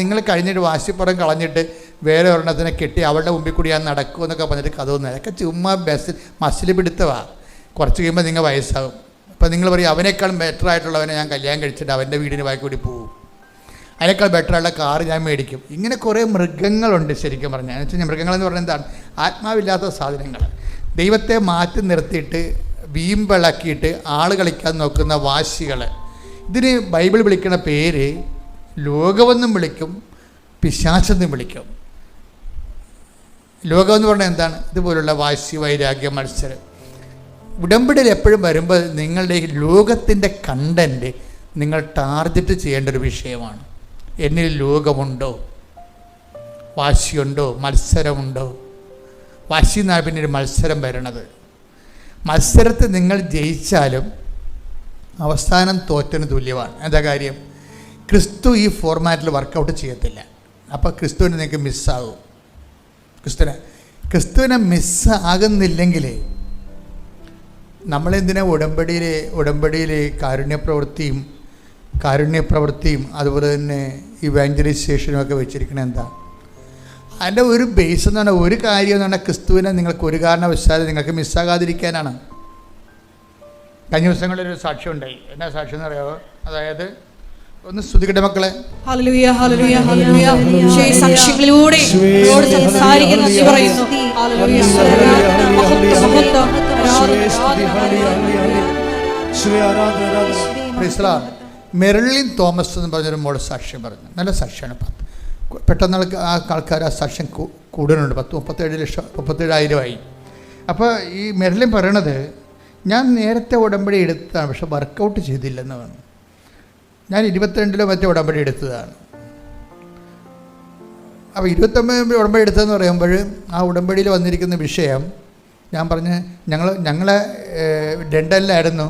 നിങ്ങൾ കഴിഞ്ഞിട്ട് വാശിപ്പുറം കളഞ്ഞിട്ട് വേറെ ഒരെണ്ണത്തിനെ കെട്ടി അവളുടെ മുമ്പിൽ കൂടി ഞാൻ നടക്കുമെന്നൊക്കെ പറഞ്ഞിട്ട് കഥ ഒന്നും അതൊക്കെ ചുമ്മാ മസിൽ പിടുത്തമാണ്. കുറച്ച് കഴിയുമ്പോൾ നിങ്ങൾ വയസ്സാകും. അപ്പോൾ നിങ്ങൾ പറയും അവനേക്കാൾ ബെറ്റർ ആയിട്ടുള്ളവനെ ഞാൻ കല്യാണം കഴിച്ചിട്ട് അവൻ്റെ വീടിന് ബാക്കി കൂടി പോകും, അതിനേക്കാൾ ബെറ്ററായുള്ള കാറ് ഞാൻ മേടിക്കും. ഇങ്ങനെ കുറേ മൃഗങ്ങളുണ്ട് ശരിക്കും പറഞ്ഞാൽ. എന്ന് വെച്ചാൽ മൃഗങ്ങളെന്ന് പറഞ്ഞാൽ എന്താണ്? ആത്മാവില്ലാത്ത സാധനങ്ങൾ. ദൈവത്തെ മാറ്റി നിർത്തിയിട്ട് വീമ്പിളക്കിയിട്ട് ആൾ കളിക്കാൻ നോക്കുന്ന വാശികൾ. ഇതിന് ബൈബിൾ വിളിക്കുന്ന പേര് ലോകമെന്നും വിളിക്കും, പിശാചെന്നും വിളിക്കും. ലോകമെന്ന് പറഞ്ഞാൽ എന്താണ്? ഇതുപോലുള്ള വാശി, വൈരാഗ്യം, മത്സരം. ഉടമ്പടിയിൽ എപ്പോഴും വരുമ്പോൾ നിങ്ങളുടെ ഈ ലോകത്തിൻ്റെ കണ്ടൻറ്റ് നിങ്ങൾ ടാർഗറ്റ് ചെയ്യേണ്ട ഒരു വിഷയമാണ്. എന്നിൽ ലോകമുണ്ടോ, വാശിയുണ്ടോ, മത്സരമുണ്ടോ? വാശി എന്നാണ് പിന്നെ ഒരു മത്സരം വരണത്. മത്സരത്തിൽ നിങ്ങൾ ജയിച്ചാലും അവസാനം തോറ്റന് തുല്യമാണ്. എന്താ കാര്യം? ക്രിസ്തു ഈ ഫോർമാറ്റിൽ വർക്കൗട്ട് ചെയ്യത്തില്ല. അപ്പോൾ ക്രിസ്തുവിനെ നിങ്ങൾക്ക് മിസ്സാകും. ക്രിസ്തുവിനെ മിസ്സാകുന്നില്ലെങ്കിൽ നമ്മളെന്തിനാ ഉടമ്പടിയിൽ കാരുണ്യപ്രവൃത്തിയും അതുപോലെ തന്നെ ഇവാഞ്ചലൈസേഷനും ഒക്കെ വെച്ചിരിക്കണത് എന്താ? അതിൻ്റെ ഒരു ബേസ് എന്ന് പറഞ്ഞാൽ, ഒരു കാര്യം എന്ന് പറഞ്ഞാൽ ക്രിസ്തുവിനെ നിങ്ങൾക്ക് ഒരു കാരണവശാലും നിങ്ങൾക്ക് മിസ്സാകാതിരിക്കാനാണ്. കഴിഞ്ഞ ദിവസങ്ങളിലൊരു സാക്ഷ്യം ഉണ്ടായി. എന്നാ സാക്ഷ്യം എന്ന് പറയാമോ? അതായത് ഒന്ന് സ്തുതിക്കട്ടെ മക്കളെ. Hallelujah hallelujah hallelujah. സാക്ഷ്യങ്ങളിലൂടെ സംസാരിക്കുന്ന പറയുന്നു. ഹല്ലേലൂയ മെറിലിൻ തോമസ് എന്ന് പറഞ്ഞൊരു മോള് സാക്ഷ്യം പറഞ്ഞു. നല്ല സാക്ഷ്യമാണ്. പെട്ടെന്ന് ആൾക്കാർ ആ സാക്ഷ്യം കൂടുതലുണ്ട്. 37,000 അപ്പോൾ ഈ മെറിലിൻ പറയണത്, ഞാൻ നേരത്തെ ഉടമ്പടി എടുത്തതാണ്, പക്ഷെ വർക്കൗട്ട് ചെയ്തില്ലെന്ന് പറഞ്ഞു. ഞാൻ 22 മറ്റേ ഉടമ്പടി എടുത്തതാണ്. അപ്പോൾ 29 ഉടമ്പടി എടുത്തതെന്ന് പറയുമ്പോൾ ആ ഉടമ്പടിയിൽ വന്നിരിക്കുന്ന വിഷയം ഞാൻ പറഞ്ഞ് ഞങ്ങളെ ഡെൻഡലിലായിരുന്നു.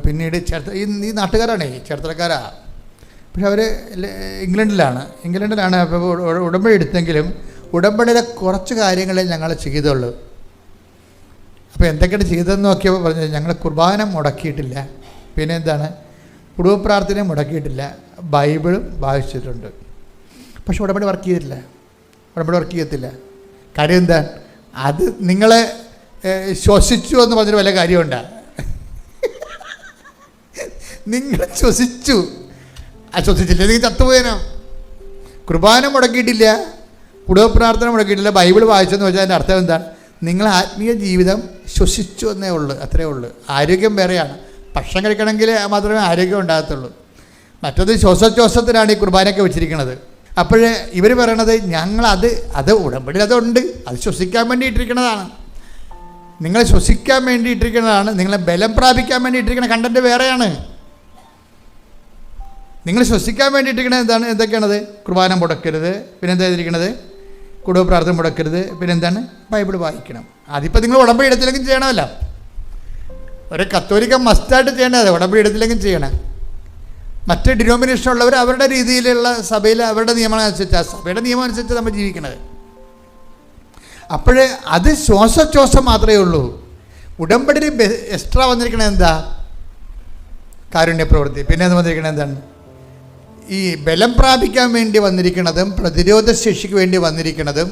പിന്നീട് ഈ നാട്ടുകാരാണേ, ചേർത്തലക്കാരാ. പക്ഷെ അവർ ഇംഗ്ലണ്ടിലാണ്. അപ്പോൾ ഉടമ്പടി എടുത്തെങ്കിലും ഉടമ്പടിയിലെ കുറച്ച് കാര്യങ്ങളെ ഞങ്ങൾ ചെയ്തുള്ളൂ. അപ്പോൾ എന്തൊക്കെയാണ് ചെയ്തതെന്ന് നോക്കിയപ്പോൾ പറഞ്ഞു, ഞങ്ങൾ കുർബാന മുടക്കിയിട്ടില്ല, പിന്നെ എന്താണ്, കുടുംബ പ്രാർത്ഥന മുടക്കിയിട്ടില്ല, ബൈബിളും വായിച്ചിട്ടുണ്ട്. പക്ഷെ ഉടമ്പടി വർക്ക് ചെയ്യത്തില്ല. കാര്യം എന്താ? അത് നിങ്ങളെ ശ്വസിച്ചു എന്ന് പറഞ്ഞൊരു വല്ല കാര്യമുണ്ടാ? നിങ്ങൾ ശ്വസിച്ചു, ശ്വസിച്ചില്ല, നിങ്ങൾ ചത്തുപോയനോ? കുർബാന മുടക്കിയിട്ടില്ല, കുടുംബ പ്രാർത്ഥന മുടക്കിയിട്ടില്ല, ബൈബിൾ വായിച്ചെന്ന് വെച്ചാൽ അതിൻ്റെ അർത്ഥം എന്താണ്? നിങ്ങൾ ആത്മീയ ജീവിതം ശ്വസിച്ചു എന്നേ ഉള്ളൂ, അത്രേ ഉള്ളൂ. ആരോഗ്യം വേറെയാണ്. ഭക്ഷണം കഴിക്കണമെങ്കിൽ മാത്രമേ ആരോഗ്യം ഉണ്ടാകത്തുള്ളൂ. മറ്റത് ശ്വാസോച്ഛ്വാസത്തിനാണ് ഈ കുർബാനയൊക്കെ വെച്ചിരിക്കുന്നത്. അപ്പോഴേ ഇവർ പറയണത് അത് ഉടമ്പടിയിൽ അതുണ്ട്, അത് ശ്വസിക്കാൻ വേണ്ടി ഇട്ടിരിക്കുന്നതാണ്. നിങ്ങളെ ശ്വസിക്കാൻ വേണ്ടി ഇട്ടിരിക്കുന്നതാണ്. നിങ്ങളെ ബലം പ്രാപിക്കാൻ വേണ്ടി ഇട്ടിരിക്കുന്ന കണ്ടൻറ്റ് വേറെയാണ്. നിങ്ങൾ ശ്വസിക്കാൻ വേണ്ടി ഇട്ടിരിക്കുന്നത് എന്തൊക്കെയാണത്? കുർബാന മുടക്കരുത്, പിന്നെന്താ ചെയ്തിരിക്കണത്? കുടുംബ പ്രാർത്ഥന മുടക്കരുത്, പിന്നെന്താണ്? ബൈബിൾ വായിക്കണം. അതിപ്പോൾ നിങ്ങൾ ഉടമ്പടി എടുത്തില്ലെങ്കിൽ ചെയ്യണമല്ല. ഒരു കത്തോലിക്ക മസ്റ്റായിട്ട് ചെയ്യണത് ഉടമ്പടി എടുത്തില്ലെങ്കിൽ ചെയ്യണം. മറ്റ് ഡിനോമിനേഷൻ ഉള്ളവർ അവരുടെ രീതിയിലുള്ള സഭയിൽ അവരുടെ നിയമം അനുസരിച്ച്, സഭയുടെ നിയമം അനുസരിച്ച് നമ്മൾ ജീവിക്കണത്. അപ്പോഴേ അത് ശ്വാസോച്ഛ്വാസം മാത്രമേ ഉള്ളൂ. ഉടമ്പടിയിൽ എക്സ്ട്രാ വന്നിരിക്കണത് എന്താ? കാരുണ്യപ്രവൃത്തി. പിന്നെ അത് വന്നിരിക്കണത് എന്താണ്? ഈ ബലം പ്രാപിക്കാൻ വേണ്ടി വന്നിരിക്കുന്നതും പ്രതിരോധ ശേഷിക്ക് വേണ്ടി വന്നിരിക്കുന്നതും.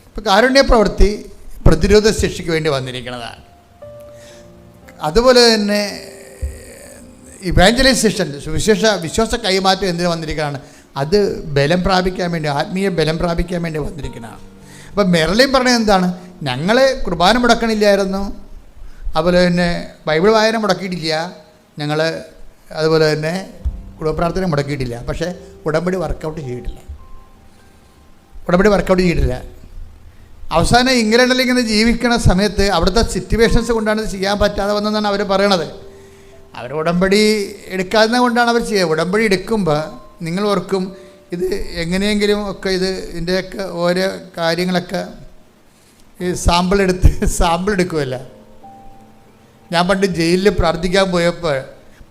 ഇപ്പോൾ കാരുണ്യപ്രവൃത്തി പ്രതിരോധ ശേഷിക്ക് വേണ്ടി വന്നിരിക്കുന്നതാണ്. അതുപോലെ തന്നെ ഇവാഞ്ചലൈസേഷൻ, വിശ്വാസ കൈമാറ്റം എന്തിനു വന്നിരിക്കുകയാണ്? അത് ബലം പ്രാപിക്കാൻ വേണ്ടി, ആത്മീയ ബലം പ്രാപിക്കാൻ വേണ്ടി വന്നിരിക്കുന്നതാണ്. അപ്പം മെർലിൻ പറഞ്ഞത് എന്താണ്? ഞങ്ങൾ കുർബാന മുടക്കണില്ലായിരുന്നു, അതുപോലെ തന്നെ ബൈബിൾ വായന മുടക്കിയിട്ടില്ല, ഞങ്ങൾ അതുപോലെ തന്നെ കുടുംബപ്രാർത്ഥന മുടക്കിയിട്ടില്ല, പക്ഷേ ഉടമ്പടി വർക്കൗട്ട് ചെയ്തിട്ടില്ല. അവസാനം ഇംഗ്ലണ്ടിൽ ഇങ്ങനെ ജീവിക്കുന്ന സമയത്ത് അവിടുത്തെ സിറ്റുവേഷൻസ് കൊണ്ടാണ് ഇത് ചെയ്യാൻ പറ്റാതെ വന്നതെന്നാണ് അവർ പറയണത്. അവർ ഉടമ്പടി എടുക്കാതെ കൊണ്ടാണ് അവർ ചെയ്യുക. ഉടമ്പടി എടുക്കുമ്പോൾ നിങ്ങൾ ഓർക്കും, ഇത് എങ്ങനെയെങ്കിലും ഒക്കെ ഇതിൻ്റെയൊക്കെ ഓരോ കാര്യങ്ങളൊക്കെ ഈ സാമ്പിൾ എടുക്കുമല്ല. ഞാൻ പണ്ട് ജയിലിൽ പ്രാർത്ഥിക്കാൻ പോയപ്പോൾ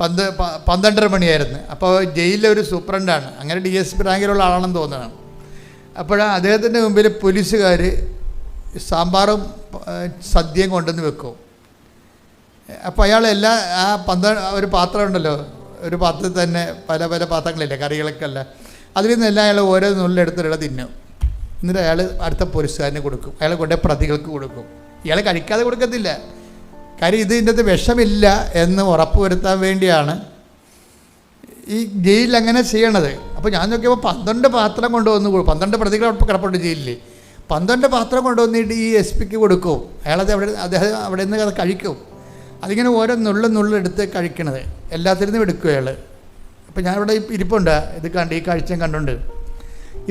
12:30 മണിയായിരുന്നു. അപ്പോൾ ജയിലിലെ ഒരു സൂപ്രണ്ടാണ്, അങ്ങനെ DSP റാങ്കിലുള്ള ആളാണെന്ന് തോന്നുന്നു. അപ്പോഴാണ് അദ്ദേഹത്തിൻ്റെ മുമ്പിൽ പോലീസുകാർ സാമ്പാറും സദ്യയും കൊണ്ടുവന്ന് വെക്കും. അപ്പോൾ അയാൾ ഒരു പാത്രം ഉണ്ടല്ലോ, ഒരു പാത്രത്തിൽ തന്നെ പല പാത്രങ്ങളില്ലേ, കറികളൊക്കെ അല്ല. അതിൽ നിന്നെല്ലാം അയാൾ ഓരോ നുള്ളെടുത്തിട്ട് തിന്നും. എന്നിട്ട് അയാൾ അടുത്ത പോലീസുകാരന് കൊടുക്കും, അയാൾ കൊണ്ടേ പ്രതികൾക്ക് കൊടുക്കും. ഇയാൾ കഴിക്കാതെ കൊടുക്കത്തില്ല. കാര്യം ഇതിൻ്റെ അകത്ത് വിഷമില്ല എന്ന് ഉറപ്പ് വരുത്താൻ വേണ്ടിയാണ് ഈ ജയിലിൽ അങ്ങനെ ചെയ്യണത്. അപ്പോൾ ഞാൻ നോക്കിയപ്പോൾ 12 പാത്രം കൊണ്ടുവന്ന് 12 പ്രതികൾ കിടപ്പുണ്ട് ജയിലിൽ. 12 പാത്രം കൊണ്ടുവന്നിട്ട് ഈ SP കൊടുക്കും. അയാളത് അദ്ദേഹം അവിടെ നിന്ന് അത് കഴിക്കും. അതിങ്ങനെ ഓരോ നുള്ളെടുത്ത് കഴിക്കണത് എല്ലാത്തിനും എടുക്കും അയാൾ. അപ്പോൾ ഞാനിവിടെ ഇരിപ്പുണ്ട്, ഇത് ഈ കാഴ്ചയും കണ്ടുണ്ട്.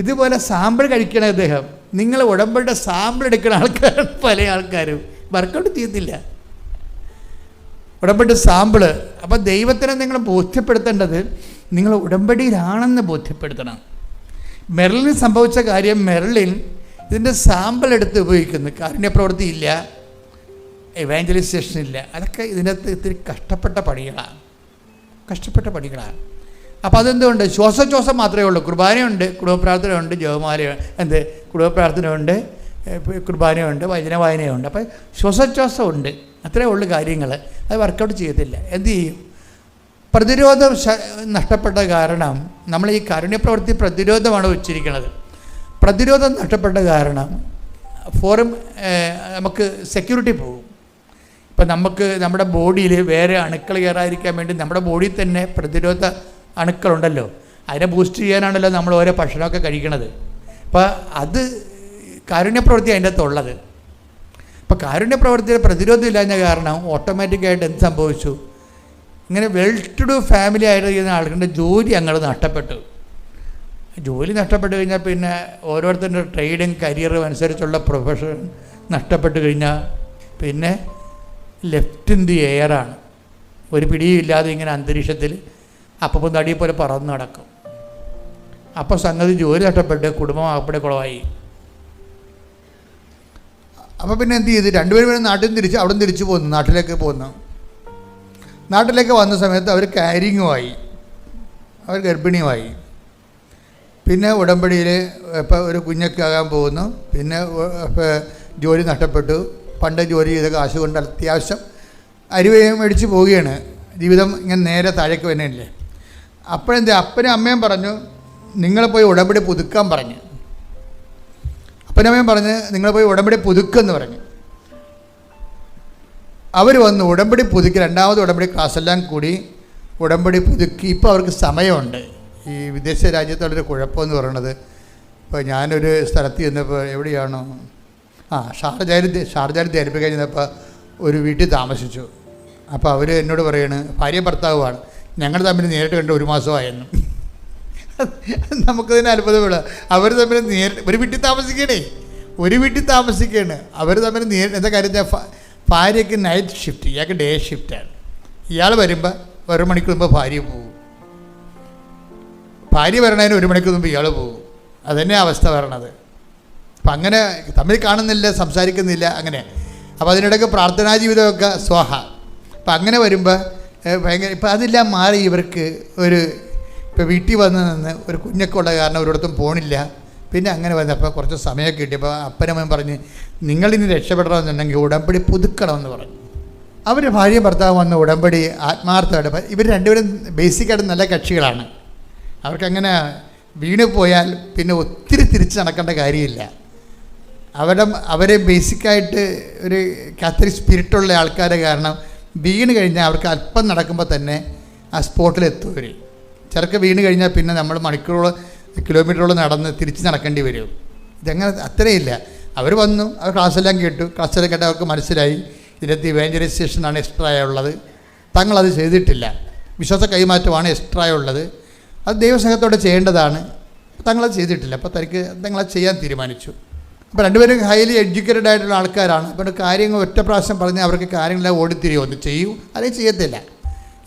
ഇതുപോലെ സാമ്പിൾ കഴിക്കണ അദ്ദേഹം. നിങ്ങൾ ഉടമ്പടിയുടെ സാമ്പിൾ എടുക്കുന്ന ആൾക്കാരാണ് പല ആൾക്കാരും. വർക്കൗട്ട് ചെയ്യുന്നില്ല ഉടമ്പടി സാമ്പിള്. അപ്പം ദൈവത്തിനെ നിങ്ങൾ ബോധ്യപ്പെടുത്തേണ്ടത് നിങ്ങൾ ഉടമ്പടിയിലാണെന്ന് ബോധ്യപ്പെടുത്തണം. മെർലിന് സംഭവിച്ച കാര്യം, മെർലിൻ ഇതിൻ്റെ സാമ്പിൾ എടുത്ത് ഉപയോഗിക്കുന്നു. കാരുണ്യപ്രവൃത്തി ഇല്ല, എവാഞ്ചലൈസേഷൻ ഇല്ല. അതൊക്കെ ഇതിനകത്ത് ഇത്തിരി കഷ്ടപ്പെട്ട പണികളാണ്. അപ്പോൾ അതെന്തുകൊണ്ട് ശ്വാസോച്ഛ്വാസം മാത്രമേ ഉള്ളൂ. കുർബാനയുണ്ട്, കുടുംബപ്രാർത്ഥനയുണ്ട്, ജപമാല കുടുംബപ്രാർത്ഥനയുണ്ട്, കുർബാനയുണ്ട്, വചന വായനയുണ്ട്. അപ്പോൾ ശ്വാസോച്ഛ്വാസമുണ്ട്. അത്രേ ഉള്ളു കാര്യങ്ങൾ. അത് വർക്കൗട്ട് ചെയ്യത്തില്ല. എന്തു ചെയ്യും? പ്രതിരോധം നഷ്ടപ്പെട്ട കാരണം നമ്മൾ ഈ കാരുണ്യപ്രവൃത്തി പ്രതിരോധമാണ് വെച്ചിരിക്കുന്നത്. പ്രതിരോധം നഷ്ടപ്പെട്ട കാരണം നമുക്ക് സെക്യൂരിറ്റി പോകും. ഇപ്പം നമുക്ക് നമ്മുടെ ബോഡിയിൽ വേറെ അണുക്കൾ കയറാതിരിക്കാൻ വേണ്ടി നമ്മുടെ ബോഡിയിൽ തന്നെ പ്രതിരോധ അണുക്കളുണ്ടല്ലോ. അതിനെ ബൂസ്റ്റ് ചെയ്യാനാണല്ലോ നമ്മൾ ഓരോ ഭക്ഷണമൊക്കെ കഴിക്കണത്. അപ്പോൾ അത് കാരുണ്യപ്രവൃത്തി അതിൻ്റെ അകത്തുള്ളത്. അപ്പോൾ കാരുണ്യപ്രവൃത്തിയുടെ പ്രതിരോധം ഇല്ലാഞ്ഞ കാരണം ഓട്ടോമാറ്റിക്കായിട്ട് എന്ത് സംഭവിച്ചു? ഇങ്ങനെ വെൽ ടു ഡു ഫാമിലി ആയിരിക്കുന്ന ആളുകളുടെ ജോലി അങ്ങോട്ട് നഷ്ടപ്പെട്ടു. ജോലി നഷ്ടപ്പെട്ട് കഴിഞ്ഞാൽ പിന്നെ ഓരോരുത്തരുടെ ട്രേഡും കരിയറും അനുസരിച്ചുള്ള പ്രൊഫഷൻ നഷ്ടപ്പെട്ട് കഴിഞ്ഞാൽ പിന്നെ ലെഫ്റ്റ് ഇൻ ദി എയറാണ്. ഒരു പിടിയും ഇല്ലാതെ ഇങ്ങനെ അന്തരീക്ഷത്തിൽ അപ്പം തടിയെ പോലെ പറന്ന് നടക്കും. അപ്പോൾ സംഗതി ജോലി നഷ്ടപ്പെട്ട് കുടുംബം അപ്പടെ കുളമായി. അപ്പോൾ പിന്നെ എന്ത് ചെയ്ത് രണ്ടുപേരും നാട്ടിൽ നിന്ന് തിരിച്ച് അവിടെ നിന്ന് തിരിച്ചു പോന്നു, നാട്ടിലേക്ക് പോന്നു. നാട്ടിലേക്ക് വന്ന സമയത്ത് അവർ കാരിങ്ങുമായി, അവർ ഗർഭിണിയുമായി. പിന്നെ ഉടമ്പടിയിൽ ഇപ്പോൾ ഒരു കുഞ്ഞൊക്കെ ആകാൻ പോകുന്നു. പിന്നെ ജോലി നഷ്ടപ്പെട്ടു. പണ്ട് ജോലി ചെയ്ത കാശ് കൊണ്ട് അത്യാവശ്യം അരിവയും മേടിച്ച് പോവുകയാണ്. ജീവിതം ഇങ്ങനെ നേരെ താഴേക്ക് വരുന്നില്ലേ. അപ്പോഴെന്താ അപ്പനും അമ്മയും പറഞ്ഞു, നിങ്ങൾ പോയി ഉടമ്പടി പുതുക്കാൻ പറഞ്ഞു. അപ്പനും അമ്മയും പറഞ്ഞ് നിങ്ങൾ പോയി ഉടമ്പടി പുതുക്കെന്ന് പറഞ്ഞു. അവർ വന്ന് ഉടമ്പടി പുതുക്കി, രണ്ടാമത് ഉടമ്പടി ക്ലാസ്സെല്ലാം കൂടി ഉടമ്പടി പുതുക്കി. ഇപ്പോൾ അവർക്ക് സമയമുണ്ട്. ഈ വിദേശ രാജ്യത്തുള്ളൊരു കുഴപ്പമെന്ന് പറയണത്, ഇപ്പോൾ ഞാനൊരു സ്ഥലത്ത് ചെന്നപ്പോൾ എവിടെയാണോ ഷാർജയിൽ ധരിപ്പിക്കാൻ ചെന്നപ്പോൾ ഒരു വീട്ടിൽ താമസിച്ചു. അപ്പോൾ അവർ എന്നോട് പറയാണ്, ഭാര്യ ഭർത്താവുമാണ്, ഞങ്ങൾ തമ്മിൽ നേരിട്ട് കണ്ട് 1 മാസമായിരുന്നു. നമുക്കതിന് അത്ഭുതമുള്ള, അവർ തമ്മിൽ ഒരു വീട്ടിൽ താമസിക്കുകയാണ്. അവർ തമ്മിൽ എന്താ കാര്യം, ഭാര്യയ്ക്ക് നൈറ്റ് ഷിഫ്റ്റ്, ഇയാൾക്ക് ഡേ ഷിഫ്റ്റാണ്. ഇയാൾ വരുമ്പോൾ 1 മണിക്കൂർ മുമ്പ് ഭാര്യ പോകും, ഭാര്യ വരണതിന് 1 മണിക്കൂർ മുമ്പ് ഇയാൾ പോകും. അതുതന്നെ അവസ്ഥ വരണത്. അപ്പം അങ്ങനെ തമ്മിൽ കാണുന്നില്ല, സംസാരിക്കുന്നില്ല, അങ്ങനെ. അപ്പോൾ അതിനിടയ്ക്ക് പ്രാർത്ഥനാ ജീവിതമൊക്കെ സ്വാഹ. അപ്പം അങ്ങനെ വരുമ്പോൾ ഭയങ്കര, ഇപ്പം അതെല്ലാം മാറി. ഇവർക്ക് ഇപ്പോൾ വീട്ടിൽ വന്ന് നിന്ന് ഒരു കുഞ്ഞൊക്കെ ഉള്ള കാരണം ഒരിടത്തും പോണില്ല. പിന്നെ അങ്ങനെ വന്നപ്പോൾ കുറച്ച് സമയമൊക്കെ കിട്ടിയപ്പോൾ അപ്പനമ്മയും പറഞ്ഞ്, നിങ്ങളിനി രക്ഷപ്പെടണമെന്നുണ്ടെങ്കിൽ ഉടമ്പടി പുതുക്കണമെന്ന് പറഞ്ഞു. അവർ ഭാര്യ ഭർത്താവ് വന്ന് ഉടമ്പടി ആത്മാർത്ഥമായിട്ട്, ഇവർ രണ്ടുപേരും ബേസിക്കായിട്ട് നല്ല കക്ഷികളാണ്. അവർക്കങ്ങനെ വീണ് പോയാൽ പിന്നെ ഒത്തിരി തിരിച്ച് നടക്കേണ്ട കാര്യമില്ല. അവരെ ബേസിക്കായിട്ട് ഒരു കാത്തലിക് സ്പിരിറ്റുള്ള ആൾക്കാരെ കാരണം വീണ് കഴിഞ്ഞാൽ അവർക്ക് അല്പം നടക്കുമ്പോൾ തന്നെ ആ സ്പോട്ടിലെത്തും. അവർ ചെറുക്കെ വീണ് കഴിഞ്ഞാൽ പിന്നെ നമ്മൾ മണിക്കൂറോളം കിലോമീറ്ററോളം നടന്ന് തിരിച്ച് നടക്കേണ്ടി വരും. ഇതങ്ങനെ അത്രയില്ല. അവർ വന്നു, അവർ ക്ലാസ്സെല്ലാം കേട്ടു. ക്ലാസ്സെല്ലാം കേട്ട് അവർക്ക് മനസ്സിലായി ഇതിനകത്ത് ഇവാഞ്ചലൈസേഷനാണ് എക്സ്ട്രാ ഉള്ളത്. തങ്ങളത് ചെയ്തിട്ടില്ല. വിശ്വാസ കൈമാറ്റമാണ് എക്സ്ട്രാ ഉള്ളത്. അത് ദൈവസ്നേഹത്തോടെ ചെയ്യേണ്ടതാണ്. തങ്ങളത് ചെയ്തിട്ടില്ല. അപ്പോൾ തങ്ങളത് ചെയ്യാൻ തീരുമാനിച്ചു. അപ്പോൾ രണ്ടുപേരും ഹൈലി എഡ്യൂക്കേറ്റഡ് ആയിട്ടുള്ള ആൾക്കാരാണ്. അപ്പോൾ കാര്യങ്ങൾ ഒറ്റ പ്രാവശ്യം പറഞ്ഞാൽ അവർക്ക് കാര്യങ്ങളെല്ലാം ഓടിത്തിരിയോ, ഒന്ന് ചെയ്യൂ, അല്ലെങ്കിൽ ചെയ്യത്തില്ല.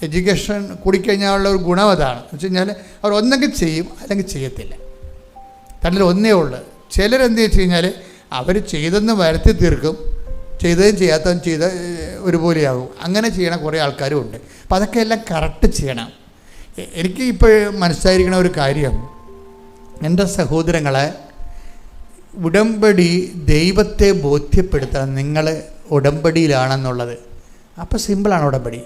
എഡ്യൂക്കേഷൻ കൂടിക്കഴിഞ്ഞാലുള്ള ഒരു ഗുണം അതാണ്. എന്ന് വെച്ച് കഴിഞ്ഞാൽ അവർ ഒന്നെങ്കിൽ ചെയ്യും, അല്ലെങ്കിൽ ചെയ്യത്തില്ല. രണ്ടിൽ ഒന്നേ ഉള്ളൂ. ചിലരെന്ത് വെച്ച് കഴിഞ്ഞാൽ അവർ ചെയ്തെന്ന് വരുത്തി തീർക്കും, ചെയ്തതും ചെയ്യാത്തതും ചെയ്ത ഒരുപോലെയാകും. അങ്ങനെ ചെയ്യണ കുറേ ആൾക്കാരും ഉണ്ട്. അപ്പോൾ അതൊക്കെ എല്ലാം കറക്റ്റ് ചെയ്യണം. എനിക്ക് ഇപ്പോൾ മനസ്സിലായിരിക്കണ ഒരു കാര്യം, എൻ്റെ സഹോദരങ്ങളെ, ഉടമ്പടി ദൈവത്തെ ബോധ്യപ്പെടുത്തണം നിങ്ങൾ ഉടമ്പടിയിലാണെന്നുള്ളത്. അപ്പോൾ സിമ്പിളാണ് ഉടമ്പടി.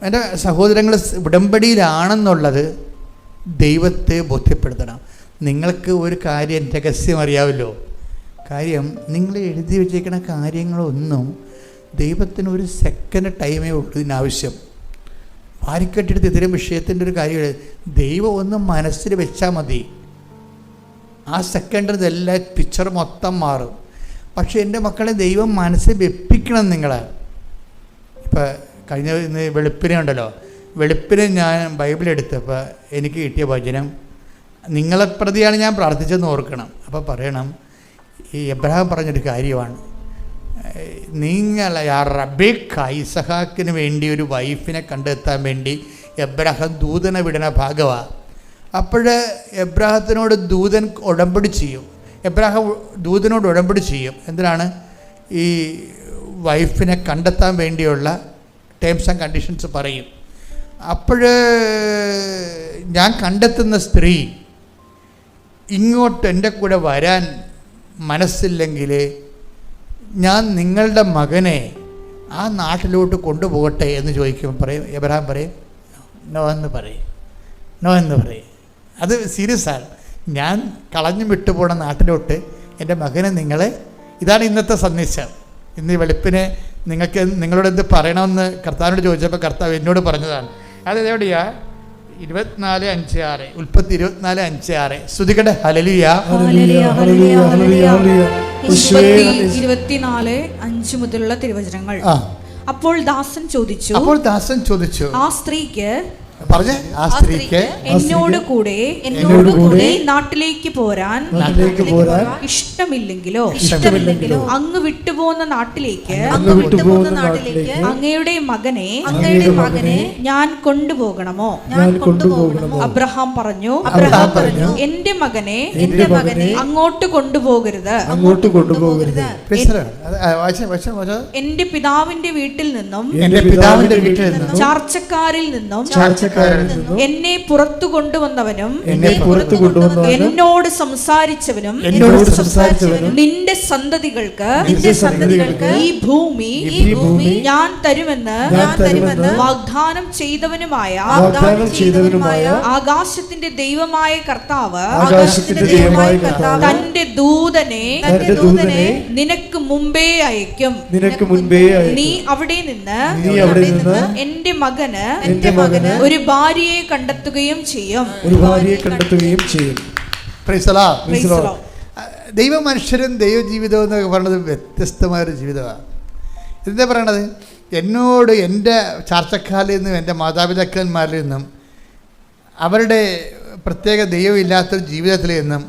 എൻ്റെ സഹോദരങ്ങൾ ഉടമ്പടിയിലാണെന്നുള്ളത് ദൈവത്തെ ബോധ്യപ്പെടുത്തണം. നിങ്ങൾക്ക് ഒരു കാര്യം രഹസ്യം അറിയാമല്ലോ. കാര്യം നിങ്ങൾ എഴുതി വച്ചേക്കുന്ന കാര്യങ്ങളൊന്നും ദൈവത്തിന് ഒരു സെക്കൻഡ് ടൈമേ ഉള്ളൂ ഇതിനാവശ്യം. വാരിക്കെട്ടെടുത്ത് ഇതിലെ വിഷയത്തിൻ്റെ ഒരു കാര്യം ദൈവം ഒന്ന് മനസ്സിൽ വെച്ചാൽ മതി, ആ സെക്കൻഡിൽ ഇതെല്ലാം പിക്ചർ മൊത്തം മാറും. പക്ഷേ എൻ്റെ മക്കളെ ദൈവം മനസ്സിൽ വെപ്പിക്കണം നിങ്ങൾ. ഇപ്പം കഴിഞ്ഞ ഇന്ന് വെളുപ്പിനെ ഉണ്ടല്ലോ, വെളുപ്പിനെ ഞാൻ ബൈബിൾ എടുത്തപ്പോൾ എനിക്ക് കിട്ടിയ വചനം നിങ്ങളെ പ്രതിയാണ് ഞാൻ പ്രാർത്ഥിച്ചതെന്ന് ഓർക്കണം. അപ്പോൾ പറയണം, ഈ എബ്രഹാം പറഞ്ഞൊരു കാര്യമാണ്, നിങ്ങൾ റബേക്ക ഇസഹാക്കിന് വേണ്ടി ഒരു വൈഫിനെ കണ്ടെത്താൻ വേണ്ടി എബ്രഹാം ദൂതനെ വിടുന്ന ഭാഗമാണ്. അപ്പോൾ എബ്രഹാത്തിനോട് ദൂതൻ ഉടമ്പടി ചെയ്യും. എബ്രഹാം ദൂതനോട് ഉടമ്പടി ചെയ്യും. എന്തിനാണ്? ഈ വൈഫിനെ കണ്ടെത്താൻ വേണ്ടിയുള്ള ടേംസ് ആൻഡ് കണ്ടീഷൻസ് പറയും. അപ്പോൾ ഞാൻ കണ്ടെത്തുന്ന സ്ത്രീ ഇങ്ങോട്ട് എൻ്റെ കൂടെ വരാൻ മനസ്സില്ലെങ്കിൽ ഞാൻ നിങ്ങളുടെ മകനെ ആ നാട്ടിലോട്ട് കൊണ്ടുപോകട്ടെ എന്ന് ചോദിക്കുമ്പോൾ പറയും, എബ്രഹാം പറയും നോ എന്ന് പറയും, നോ എന്ന് പറയും. അത് സീരിയസ് ആണ്. ഞാൻ കളഞ്ഞു വിട്ടുപോണ നാട്ടിലോട്ട് എൻ്റെ മകനെ നിങ്ങളെ, ഇതാണ് ഇന്നത്തെ സന്ദേശം. ഇന്ന് ഈ വെളുപ്പിനെ നിങ്ങൾക്ക് നിങ്ങളോട് എന്ത് പറയണമെന്ന് കർത്താവിനോട് ചോദിച്ചപ്പോൾ കർത്താവ് എന്നോട് പറഞ്ഞതാണ്. അത് എവിടെയാ? 24:5-6 ഉൽപ്പത്തി 24:5-6 സ്തുതിക്കട്ടെ. ഹല്ലേലൂയ. 24:5 മുതലുള്ള തിരുവചനങ്ങൾ. അപ്പോൾ ദാസൻ ചോദിച്ചു, ആ സ്ത്രീക്ക് എന്നോട് കൂടെ നാട്ടിലേക്ക് പോരാൻ ഇഷ്ടമില്ലെങ്കിലോ അങ്ങ് വിട്ടുപോകുന്ന നാട്ടിലേക്ക് അങ്ങയുടെ മകനെ ഞാൻ കൊണ്ടുപോകണമോ? അബ്രഹാം പറഞ്ഞു, എന്റെ മകനെ അങ്ങോട്ട് കൊണ്ടുപോകരുത്. എന്റെ പിതാവിന്റെ വീട്ടിൽ നിന്നും ചാർച്ചക്കാരിൽ നിന്നും എന്നെ പുറത്തു കൊണ്ടുവന്നവനും എന്നോട് സംസാരിച്ചവനും നിന്റെ സന്തതികൾക്ക് ഈ ഭൂമി ഞാൻ തരുമെന്ന് വാഗ്ദാനം ചെയ്തവനുമായ ആകാശത്തിന്റെ ദൈവമായ കർത്താവ് തന്റെ ദൂതനെ നിനക്ക് മുമ്പേ അയക്കും. നീ അവിടെ നിന്ന് എന്റെ മകന് ഒരു ഭാര്യയെ കണ്ടെത്തുകയും ചെയ്യും. ദൈവ മനുഷ്യരും ദൈവ ജീവിതവും എന്നൊക്കെ പറയുന്നത് വ്യത്യസ്തമായൊരു ജീവിതമാണ്. എന്താ പറയണത്? എന്നോട് എൻ്റെ ചാർച്ചക്കാരിൽ നിന്നും എൻ്റെ മാതാപിതാക്കന്മാരിൽ നിന്നും അവരുടെ പ്രത്യേക ദൈവമില്ലാത്തൊരു ജീവിതത്തിൽ നിന്നും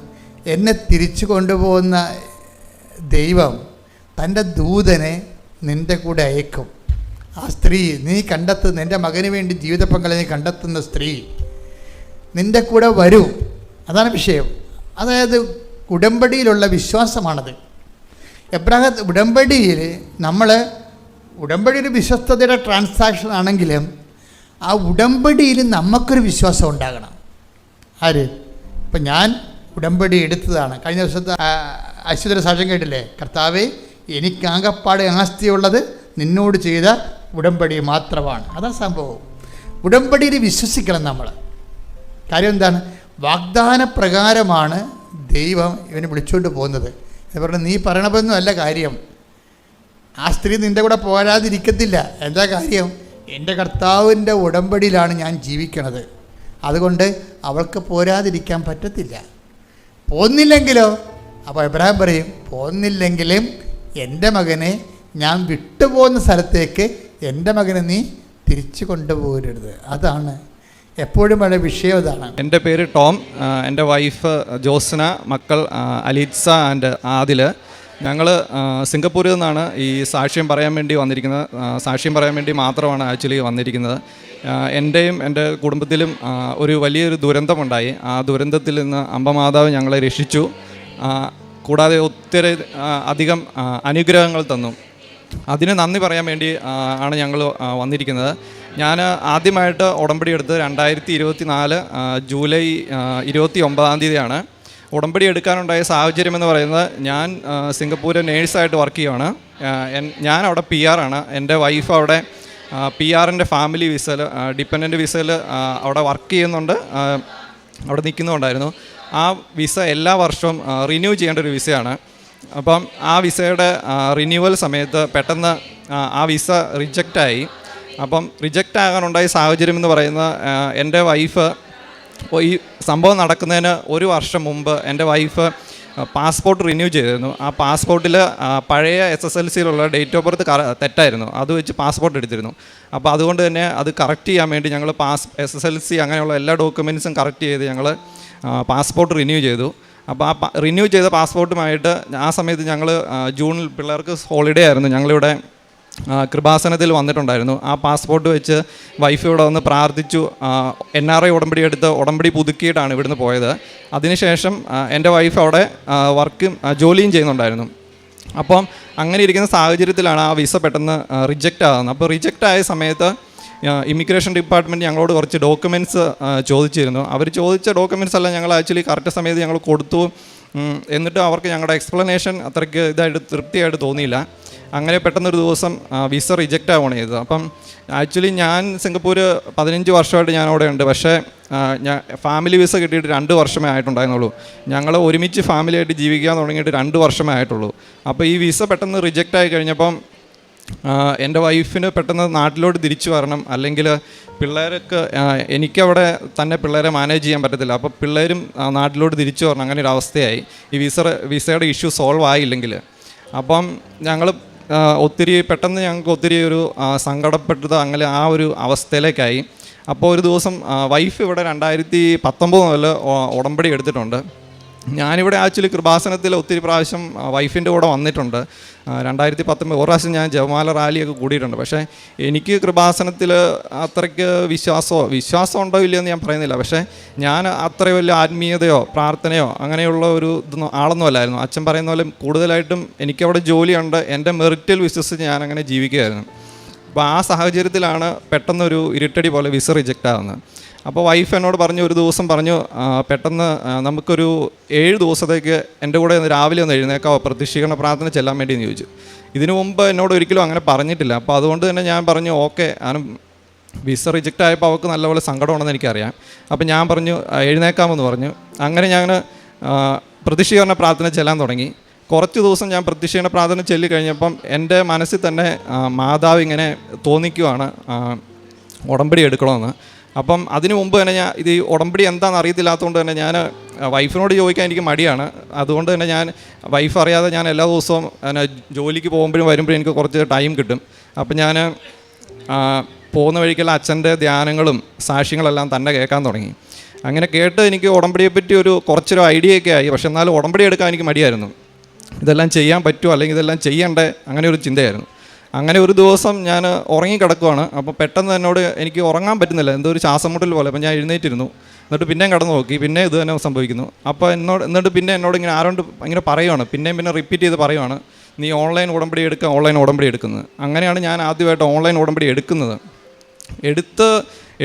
എന്നെ തിരിച്ചു കൊണ്ടുപോകുന്ന ദൈവം തൻ്റെ ദൂതനെ നിൻ്റെ കൂടെ അയക്കും. ആ സ്ത്രീ നീ കണ്ടെത്തുന്ന എൻ്റെ മകന് വേണ്ടി ജീവിത പങ്കാളി നീ കണ്ടെത്തുന്ന സ്ത്രീ നിൻ്റെ കൂടെ വരൂ. അതാണ് വിഷയം. അതായത് ഉടമ്പടിയിലുള്ള വിശ്വാസമാണത്. എബ്രഹാം ഉടമ്പടിയിൽ ഉടമ്പടി ഒരു വിശ്വസ്തതയുടെ ട്രാൻസാക്ഷൻ ആണെങ്കിലും ആ ഉടമ്പടിയിൽ നമുക്കൊരു വിശ്വാസം ഉണ്ടാകണം. ആര്? ഇപ്പം ഞാൻ ഉടമ്പടി എടുത്തതാണ്. കഴിഞ്ഞ ദിവസത്തെ അശ്വതര സാക്ഷ്യം കേട്ടില്ലേ? കർത്താവേ, എനിക്കാകപ്പാട് ആസ്തിയുള്ളത് നിന്നോട് ചെയ്ത ഉടമ്പടി മാത്രമാണ്. അതാണ് സംഭവം. ഉടമ്പടിയിൽ വിശ്വസിക്കണം നമ്മൾ. കാര്യം എന്താണ്? വാഗ്ദാന പ്രകാരമാണ് ദൈവം ഇവനെ വിളിച്ചുകൊണ്ട് പോകുന്നത്. എന്ന് പറഞ്ഞാൽ നീ പറയണമെന്നും അല്ല കാര്യം. ആ സ്ത്രീ നിൻ്റെ കൂടെ പോരാതിരിക്കത്തില്ല. എന്താ കാര്യം? എൻ്റെ കർത്താവിൻ്റെ ഉടമ്പടിയിലാണ് ഞാൻ ജീവിക്കണത്. അതുകൊണ്ട് അവൾക്ക് പോരാതിരിക്കാൻ പറ്റത്തില്ല. പോന്നില്ലെങ്കിലോ? അപ്പോൾ എബ്രഹാം പറയും, പോന്നില്ലെങ്കിലും എൻ്റെ മകനെ ഞാൻ വിട്ടുപോകുന്ന സ്ഥലത്തേക്ക് എൻ്റെ മകനെ നീ തിരിച്ചു കൊണ്ടുപോകരുത്. അതാണ് എപ്പോഴും വളരെ വിഷയം. അതാണ്. എൻ്റെ പേര് ടോം, എൻ്റെ വൈഫ് ജോസ്ന, മക്കൾ അലീറ്റ്സ ആൻഡ് ആദിൽ. ഞങ്ങൾ സിംഗപ്പൂരിൽ നിന്നാണ് ഈ സാക്ഷ്യം പറയാൻ വേണ്ടി വന്നിരിക്കുന്നത്. സാക്ഷ്യം പറയാൻ വേണ്ടി മാത്രമാണ് ആക്ച്വലി വന്നിരിക്കുന്നത്. എൻ്റെയും എൻ്റെ കുടുംബത്തിലും ഒരു വലിയൊരു ദുരന്തമുണ്ടായി. ആ ദുരന്തത്തിൽ നിന്ന് അമ്പമാതാവ് ഞങ്ങളെ രക്ഷിച്ചു. കൂടാതെ ഒത്തിരി അധികം അനുഗ്രഹങ്ങൾ തന്നു. അതിന് നന്ദി പറയാൻ വേണ്ടി ആണ് ഞങ്ങൾ വന്നിരിക്കുന്നത്. ഞാൻ ആദ്യമായിട്ട് ഉടമ്പടി എടുത്തത് 2024 ജൂലൈ 29 ഉടമ്പടി എടുക്കാനുണ്ടായ സാഹചര്യം എന്ന് പറയുന്നത്, ഞാൻ സിംഗപ്പൂരിൽ നേഴ്സായിട്ട് വർക്ക് ചെയ്യുകയാണ്. ഞാൻ അവിടെ PR ആണ്. എൻ്റെ വൈഫ് അവിടെ PR-ൻ്റെ ഫാമിലി വിസയിൽ, ഡിപ്പെൻഡൻറ്റ് വിസയിൽ അവിടെ വർക്ക് ചെയ്യുന്നുണ്ട്. അവിടെ നിൽക്കുന്നുണ്ടായിരുന്നു. ആ വിസ എല്ലാ വർഷവും റിന്യൂ ചെയ്യേണ്ട ഒരു വിസയാണ്. അപ്പം ആ വിസയുടെ റിന്യൂവൽ സമയത്ത് പെട്ടെന്ന് ആ വിസ റിജക്റ്റായി. അപ്പം റിജക്റ്റ് ആകാനുണ്ടായ സാഹചര്യം എന്ന് പറയുന്ന എൻ്റെ വൈഫ് ഈ സംഭവം നടക്കുന്നതിന് ഒരു വർഷം മുമ്പ് എൻ്റെ വൈഫ് പാസ്പോർട്ട് റിന്യൂ ചെയ്തിരുന്നു. ആ പാസ്പോർട്ടിൽ പഴയ SSLCയിലുള്ള ഡേറ്റ് ഓഫ് ബർത്ത് തെറ്റായിരുന്നു. അത് വെച്ച് പാസ്പോർട്ട് എടുത്തിരുന്നു. അപ്പോൾ അതുകൊണ്ട് തന്നെ അത് കറക്റ്റ് ചെയ്യാൻ വേണ്ടി ഞങ്ങൾ SSLC അങ്ങനെയുള്ള എല്ലാ ഡോക്യുമെൻറ്റ്സും കറക്റ്റ് ചെയ്ത് ഞങ്ങൾ പാസ്പോർട്ട് റിന്യൂ ചെയ്തു. അപ്പോൾ ആ റിന്യൂ ചെയ്ത പാസ്പോർട്ടുമായിട്ട് ആ സമയത്ത് ഞങ്ങൾ ജൂണിൽ പിള്ളേർക്ക് ഹോളിഡേ ആയിരുന്നു, ഞങ്ങളിവിടെ കൃപാസനത്തിൽ വന്നിട്ടുണ്ടായിരുന്നു. ആ പാസ്പോർട്ട് വെച്ച് വൈഫ് ഇവിടെ വന്ന് പ്രാർത്ഥിച്ചു. NRI ഉടമ്പടി എടുത്ത് ഉടമ്പടി പുതുക്കിയിട്ടാണ് ഇവിടുന്ന് പോയത്. അതിനുശേഷം എൻ്റെ വൈഫ് അവിടെ ജോലിയും ചെയ്യുന്നുണ്ടായിരുന്നു. അപ്പം അങ്ങനെ ഇരിക്കുന്ന സാഹചര്യത്തിലാണ് ആ വിസ പെട്ടെന്ന് റിജക്റ്റ് ആകുന്നത്. അപ്പോൾ റിജക്റ്റ് ആയ സമയത്ത് ഇമിഗ്രേഷൻ ഡിപ്പാർട്ട്മെൻറ്റ് ഞങ്ങളോട് കുറച്ച് ഡോക്യുമെൻറ്റ്സ് ചോദിച്ചിരുന്നു. അവർ ചോദിച്ച ഡോക്യുമെൻറ്റ്സ് എല്ലാം ഞങ്ങൾ ആക്ച്വലി കറക്റ്റ് സമയത്ത് ഞങ്ങൾ കൊടുത്തു. എന്നിട്ട് അവർക്ക് ഞങ്ങളുടെ എക്സ്പ്ലനേഷൻ അത്രയ്ക്ക് തൃപ്തിയായിട്ട് തോന്നിയില്ല. അങ്ങനെ പെട്ടെന്നൊരു ദിവസം വിസ റിജക്റ്റ് ആവുകയാണ് ചെയ്തത്. അപ്പം ആക്ച്വലി ഞാൻ സിംഗപ്പൂർ 15 വർഷമായിട്ട് ഞാൻ അവിടെ ഉണ്ട്. പക്ഷേ ഞാൻ ഫാമിലി വിസ കിട്ടിയിട്ട് 2 വർഷമേ ആയിട്ടുണ്ടായിരുന്നുള്ളൂ. ഞങ്ങൾ ഒരുമിച്ച് ഫാമിലിയായിട്ട് ജീവിക്കാൻ തുടങ്ങിയിട്ട് 2 വർഷമേ ആയിട്ടുള്ളൂ. അപ്പോൾ ഈ വിസ പെട്ടെന്ന് റിജക്റ്റ് ആയി കഴിഞ്ഞപ്പം എൻ്റെ വൈഫിന് പെട്ടെന്ന് നാട്ടിലോട്ട് തിരിച്ചു വരണം, അല്ലെങ്കിൽ പിള്ളേർക്ക് എനിക്കവിടെ തന്നെ പിള്ളേരെ മാനേജ് ചെയ്യാൻ പറ്റത്തില്ല. അപ്പോൾ പിള്ളേരും നാട്ടിലോട്ട് തിരിച്ചു വരണം, അങ്ങനെ ഒരു അവസ്ഥയായി ഈ വിസയുടെ ഇഷ്യൂ സോൾവ് ആയില്ലെങ്കിൽ. അപ്പം ഞങ്ങൾ പെട്ടെന്ന് ഞങ്ങൾക്ക് ഒത്തിരി ഒരു സങ്കടപ്പെട്ടത് അങ്ങനെ ആ ഒരു അവസ്ഥയിലേക്കായി. അപ്പോൾ ഒരു ദിവസം വൈഫ് ഇവിടെ 2019 മുതൽ ഉടമ്പടി എടുത്തിട്ടുണ്ട്. ഞാനിവിടെ ആക്ച്വലി കൃപാസനത്തിൽ ഒത്തിരി പ്രാവശ്യം വൈഫിൻ്റെ കൂടെ വന്നിട്ടുണ്ട്. 2019 ഒരു പ്രാവശ്യം ഞാൻ ജപമാല റാലിയൊക്കെ കൂടിയിട്ടുണ്ട്. പക്ഷേ എനിക്ക് കൃപാസനത്തിൽ അത്രയ്ക്ക് വിശ്വാസം ഉണ്ടോ ഇല്ലയെന്ന് ഞാൻ പറയുന്നില്ല. പക്ഷേ ഞാൻ അത്ര വലിയ ആത്മീയതയോ പ്രാർത്ഥനയോ അങ്ങനെയുള്ള ഒരു ആളൊന്നും അല്ലായിരുന്നു. അച്ഛൻ പറയുന്ന പോലെ കൂടുതലായിട്ടും എനിക്കവിടെ ജോലിയുണ്ട്, എൻ്റെ മെറിറ്റിൽ വിശ്വസിച്ച് ഞാൻ അങ്ങനെ ജീവിക്കുകയായിരുന്നു. അപ്പോൾ ആ സാഹചര്യത്തിലാണ് പെട്ടെന്നൊരു ഇരുട്ടടി പോലെ വിസ റിജക്റ്റ് ആകുന്നത്. അപ്പോൾ വൈഫ് എന്നോട് ഒരു ദിവസം പറഞ്ഞു, പെട്ടെന്ന് നമുക്കൊരു 7 ദിവസത്തേക്ക് എൻ്റെ കൂടെ രാവിലെ ഒന്ന് എഴുന്നേക്കാവോ, പ്രത്യക്ഷീകരണ പ്രാർത്ഥന ചെല്ലാൻ വേണ്ടി എന്ന് ചോദിച്ചു. ഇതിനു മുമ്പ് എന്നോട് ഒരിക്കലും അങ്ങനെ പറഞ്ഞിട്ടില്ല. അപ്പോൾ അതുകൊണ്ട് തന്നെ ഞാൻ പറഞ്ഞു ഓക്കെ. വിസ റിജക്റ്റ് ആയപ്പോൾ അവൾക്ക് നല്ലപോലെ സങ്കടമുണ്ടെന്ന് എനിക്കറിയാം. അപ്പോൾ ഞാൻ പറഞ്ഞു എഴുന്നേക്കാമെന്ന് പറഞ്ഞു. അങ്ങനെ ഞാൻ പ്രത്യക്ഷീകരണ പ്രാർത്ഥന ചെല്ലാൻ തുടങ്ങി. കുറച്ച് ദിവസം ഞാൻ പ്രത്യക്ഷീകരണ പ്രാർത്ഥന ചെല്ലി കഴിഞ്ഞപ്പം എൻ്റെ മനസ്സിൽ തന്നെ മാതാവ് ഇങ്ങനെ തോന്നിക്കുവാണ് ഉടമ്പടി എടുക്കണമെന്ന്. അപ്പം അതിനു മുമ്പ് തന്നെ ഞാൻ ഇത് ഉടമ്പടി എന്താണെന്ന് അറിയത്തില്ലാത്തതുകൊണ്ട് തന്നെ ഞാൻ വൈഫിനോട് ചോദിക്കാൻ എനിക്ക് മടിയാണ്. അതുകൊണ്ട് തന്നെ ഞാൻ വൈഫ് അറിയാതെ ഞാൻ എല്ലാ ദിവസവും ജോലിക്ക് പോകുമ്പോഴും വരുമ്പോഴും എനിക്ക് കുറച്ച് ടൈം കിട്ടും. അപ്പം ഞാൻ പോകുന്ന വഴിക്കുള്ള അച്ഛൻ്റെ ധ്യാനങ്ങളും സാക്ഷ്യങ്ങളെല്ലാം തന്നെ കേൾക്കാൻ തുടങ്ങി. അങ്ങനെ കേട്ട് എനിക്ക് ഉടമ്പടിയെപ്പറ്റി കുറച്ചൊരു ഐഡിയയൊക്കെ ആയി. പക്ഷെ എന്നാലും ഉടമ്പടി എടുക്കാൻ എനിക്ക് മടിയായിരുന്നു. ഇതെല്ലാം ചെയ്യാൻ പറ്റുമോ അല്ലെങ്കിൽ ഇതെല്ലാം ചെയ്യണ്ടേ, അങ്ങനെ ഒരു ചിന്തയായിരുന്നു. അങ്ങനെ ഒരു ദിവസം ഞാൻ ഉറങ്ങിക്കിടക്കുവാണ്. അപ്പോൾ പെട്ടെന്ന് എനിക്ക് ഉറങ്ങാൻ പറ്റുന്നില്ല, എന്തോ ഒരു ശ്വാസം മുട്ടൽ പോലെ. അപ്പോൾ ഞാൻ എഴുന്നേറ്റിരുന്നു. എന്നിട്ട് പിന്നെയും കടന്നു നോക്കി, പിന്നെ ഇത് തന്നെ സംഭവിക്കുന്നു. അപ്പോൾ എന്നിട്ട് പിന്നെ എന്നോട് ഇങ്ങനെ ആരോണ്ട് ഇങ്ങനെ പറയുവാണ്, പിന്നെ റിപ്പീറ്റ് ചെയ്ത് പറയുവാണ്, നീ ഓൺലൈൻ ഉടമ്പടി എടുക്കുന്നത്. അങ്ങനെയാണ് ഞാൻ ആദ്യമായിട്ട് ഓൺലൈൻ ഉടമ്പടി എടുക്കുന്നത്.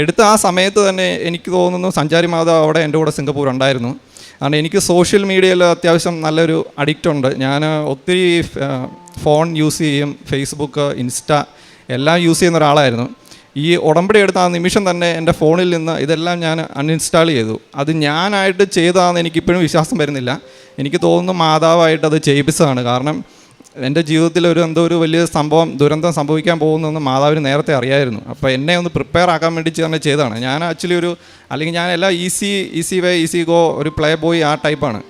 എടുത്ത ആ സമയത്ത് തന്നെ എനിക്ക് തോന്നുന്നു സഞ്ചാരി മാതാവ് അവിടെ എൻ്റെ കൂടെ സിംഗപ്പൂർ ഉണ്ടായിരുന്നു. കാരണം എനിക്ക് സോഷ്യൽ മീഡിയയിൽ അത്യാവശ്യം നല്ലൊരു അഡിക്റ്റ് ഉണ്ട്. ഞാൻ ഒത്തിരി ഫോൺ യൂസ് ചെയ്യും, ഫേസ്ബുക്ക്, ഇൻസ്റ്റ എല്ലാം യൂസ് ചെയ്യുന്ന ഒരാളായിരുന്നു. ഈ ഉടമ്പടി എടുത്ത ആ നിമിഷം തന്നെ എൻ്റെ ഫോണിൽ നിന്ന് ഇതെല്ലാം ഞാൻ അൺഇൻസ്റ്റാൾ ചെയ്തു. അത് ഞാനായിട്ട് ചെയ്തതാണെന്ന് എനിക്കിപ്പോഴും വിശ്വാസം വരുന്നില്ല. എനിക്ക് തോന്നുന്നു മാതാവായിട്ട് അത് ചെയ്യിപ്പിച്ചതാണ്. കാരണം എൻ്റെ ജീവിതത്തിൽ എന്തോ ഒരു വലിയ ദുരന്തം സംഭവിക്കാൻ പോകുന്നതെന്ന് മാതാവിന് നേരത്തെ അറിയായിരുന്നു. അപ്പോൾ എന്നെ ഒന്ന് പ്രിപ്പയർ ആക്കാൻ വേണ്ടി തന്നെ ചെയ്തതാണ്. ഞാൻ ആക്ച്വലി അല്ലെങ്കിൽ ഞാൻ എല്ലാം ഈസി വേ ഈസി ഗോ ഒരു പ്ലേ ബോയ് ആ ടൈപ്പാണ്.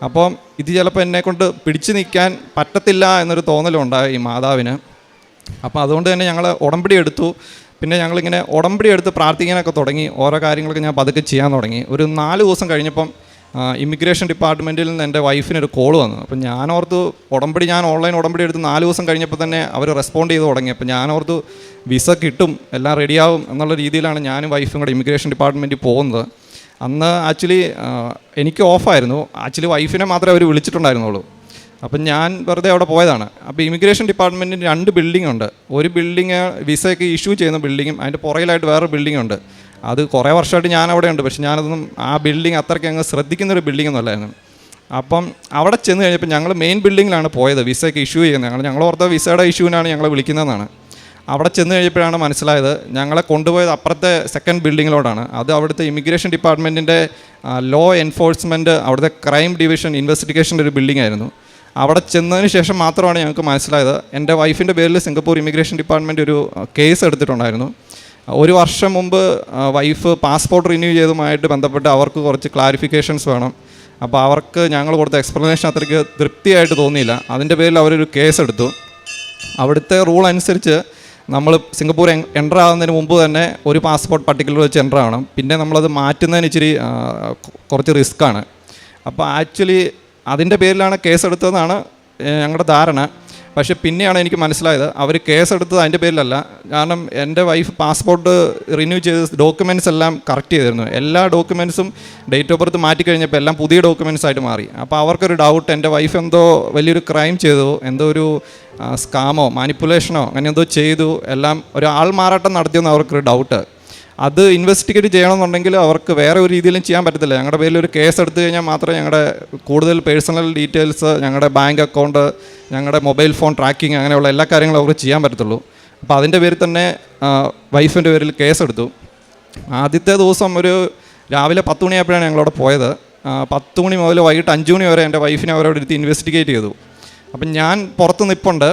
അപ്പം ഇത് ചിലപ്പോൾ എന്നെക്കൊണ്ട് പിടിച്ചു നിൽക്കാൻ പറ്റത്തില്ല എന്നൊരു തോന്നലുണ്ടായി ഈ മാതാവിന്. അപ്പോൾ അതുകൊണ്ട് തന്നെ ഞങ്ങൾ ഉടമ്പടി എടുത്തു. പിന്നെ ഞങ്ങളിങ്ങനെ ഉടമ്പടി എടുത്ത് പ്രാർത്ഥിക്കാനൊക്കെ തുടങ്ങി. ഓരോ കാര്യങ്ങളൊക്കെ ഞാൻ പതുക്കെ ചെയ്യാൻ തുടങ്ങി. ഒരു 4 ദിവസം കഴിഞ്ഞപ്പം ഇമിഗ്രേഷൻ ഡിപ്പാർട്ട്മെൻറ്റിൽ നിന്ന് എൻ്റെ വൈഫിനൊരു കോൾ വന്നു. അപ്പം ഞാനോർത്ത് ഞാൻ ഓൺലൈൻ ഉടമ്പടി എടുത്ത് 4 ദിവസം കഴിഞ്ഞപ്പോൾ തന്നെ അവർ റെസ്പോണ്ട് ചെയ്ത് തുടങ്ങി. അപ്പം ഞാനോർത്ത് വിസ കിട്ടും, എല്ലാം റെഡിയാവും എന്നുള്ള രീതിയിലാണ് ഞാനും വൈഫും കൂടെ ഇമിഗ്രേഷൻ ഡിപ്പാർട്ട്മെൻറ്റിൽ പോകുന്നത്. അന്ന് ആക്ച്വലി എനിക്ക് ഓഫായിരുന്നു. ആക്ച്വലി വൈഫിനെ മാത്രമേ അവർ വിളിച്ചിട്ടുണ്ടായിരുന്നുള്ളൂ. അപ്പം ഞാൻ വെറുതെ അവിടെ പോയതാണ്. അപ്പോൾ ഇമിഗ്രേഷൻ ഡിപ്പാർട്ട്മെൻറ്റിന് 2 ബിൽഡിംഗ് ഉണ്ട്. ഒരു ബിൽഡിങ് വിസയൊക്കെ ഇഷ്യൂ ചെയ്യുന്ന ബിൽഡിങ്ങും അതിൻ്റെ പുറകിലായിട്ട് വേറെ ബിൽഡിംഗ് ഉണ്ട്. അത് കുറേ വർഷമായിട്ട് ഞാൻ അവിടെ ഉണ്ട്. പക്ഷേ ഞാനതൊന്നും ആ ബിൽഡിംഗ് അത്രയ്ക്ക് അങ്ങ് ശ്രദ്ധിക്കുന്നൊരു ബിൽഡിംഗ് അല്ലായിരുന്നു. അപ്പം അവിടെ ചെന്ന് കഴിഞ്ഞപ്പോൾ ഞങ്ങൾ മെയിൻ ബിൽഡിങ്ങിലാണ് പോയത് വിസയൊക്കെ ഇഷ്യൂ ചെയ്യുന്നത്. ഞങ്ങൾ ഓർത്ത വിസയുടെ ഇഷ്യൂവിനാണ് ഞങ്ങളെ വിളിക്കുന്നതെന്നാണ്. അവിടെ ചെന്ന് കഴിഞ്ഞപ്പോഴാണ് മനസ്സിലായത് ഞങ്ങളെ കൊണ്ടുപോയത് അപ്പുറത്തെ സെക്കൻഡ് ബിൽഡിങ്ങിലോട്ടാണ്. അത് അവിടുത്തെ ഇമിഗ്രേഷൻ ഡിപ്പാർട്ട്മെൻറ്റിൻ്റെ ലോ എൻഫോഴ്സ്മെൻറ്റ്, അവിടുത്തെ ക്രൈം ഡിവിഷൻ ഇൻവെസ്റ്റിഗേഷൻ്റെ ഒരു ബിൽഡിംഗ് ആയിരുന്നു. അവിടെ ചെന്നതിന് ശേഷം മാത്രമാണ് ഞങ്ങൾക്ക് മനസ്സിലായത് എൻ്റെ വൈഫിൻ്റെ പേരിൽ സിംഗപ്പൂർ ഇമിഗ്രേഷൻ ഡിപ്പാർട്ട്മെൻറ്റ് ഒരു കേസ് എടുത്തിട്ടുണ്ടായിരുന്നു. ഒരു വർഷം മുമ്പ് വൈഫ് പാസ്പോർട്ട് റിന്യൂ ചെയ്തതുമായിട്ട് ബന്ധപ്പെട്ട് അവർക്ക് കുറച്ച് ക്ലാരിഫിക്കേഷൻസ് വേണം. അപ്പോൾ അവർക്ക് ഞങ്ങൾ കൊടുത്ത എക്സ്പ്ലനേഷൻ അത്രയ്ക്ക് തൃപ്തിയായിട്ട് തോന്നിയില്ല. അതിൻ്റെ പേരിൽ അവരൊരു കേസ് എടുത്തു. അവിടുത്തെ റൂൾ അനുസരിച്ച് നമ്മൾ സിംഗപ്പൂർ എൻ്റർ ആകുന്നതിന് മുമ്പ് തന്നെ ഒരു പാസ്പോർട്ട് പർട്ടിക്കുലർ വെച്ച് എൻ്റർ ആവണം. പിന്നെ നമ്മളത് മാറ്റുന്നതിന് ഇച്ചിരി കുറച്ച് റിസ്ക്കാണ്. അപ്പോൾ ആക്ച്വലി അതിൻ്റെ പേരിലാണ് കേസെടുത്തതെന്നാണ് ഞങ്ങളുടെ ധാരണ. പക്ഷേ പിന്നെയാണ് എനിക്ക് മനസ്സിലായത് അവർ കേസെടുത്തത് അതിൻ്റെ പേരിലല്ല. കാരണം എൻ്റെ വൈഫ് പാസ്പോർട്ട് റിന്യൂ ചെയ്ത് ഡോക്യുമെൻറ്റ്സ് എല്ലാം കറക്റ്റ് ചെയ്തിരുന്നു. എല്ലാ ഡോക്യുമെൻറ്റ്സും ഡേറ്റ് ഓഫ് ബർത്ത് മാറ്റിക്കഴിഞ്ഞപ്പോൾ എല്ലാം പുതിയ ഡോക്യുമെൻറ്റ്സ് ആയിട്ട് മാറി. അപ്പോൾ അവർക്കൊരു ഡൗട്ട്, എൻ്റെ വൈഫ് എന്തോ വലിയൊരു ക്രൈം ചെയ്തു, എന്തോ ഒരു സ്കാമോ മാനിപ്പുലേഷനോ അങ്ങനെ എന്തോ ചെയ്തു, എല്ലാം ഒരു ആൾ മാറാട്ടം നടത്തിയെന്ന് അവർക്കൊരു ഡൗട്ട്. അത് ഇൻവെസ്റ്റിഗേറ്റ് ചെയ്യണമെന്നുണ്ടെങ്കിൽ അവർക്ക് വേറെ ഒരു രീതിയിലും ചെയ്യാൻ പറ്റത്തില്ല. ഞങ്ങളുടെ പേരിൽ ഒരു കേസ് എടുത്തു കഴിഞ്ഞാൽ മാത്രമേ ഞങ്ങളുടെ കൂടുതൽ പേഴ്സണൽ ഡീറ്റെയിൽസ്, ഞങ്ങളുടെ ബാങ്ക് അക്കൗണ്ട്, ഞങ്ങളുടെ മൊബൈൽ ഫോൺ ട്രാക്കിങ്, അങ്ങനെയുള്ള എല്ലാ കാര്യങ്ങളും അവർക്ക് ചെയ്യാൻ പറ്റത്തുള്ളൂ. അപ്പോൾ അതിൻ്റെ പേരിൽ തന്നെ വൈഫിൻ്റെ പേരിൽ കേസെടുത്തു. ആദ്യത്തെ ദിവസം ഒരു രാവിലെ 10 മണിയായപ്പോഴാണ് ഞങ്ങളവിടെ പോയത്. 10 മണി മുതൽ വൈകിട്ട് 5 മണി വരെ എൻ്റെ വൈഫിനെ അവരോട് എടുത്ത് ഇൻവെസ്റ്റിഗേറ്റ് ചെയ്തു. അപ്പം ഞാൻ പുറത്ത് നിൽപ്പുണ്ട്,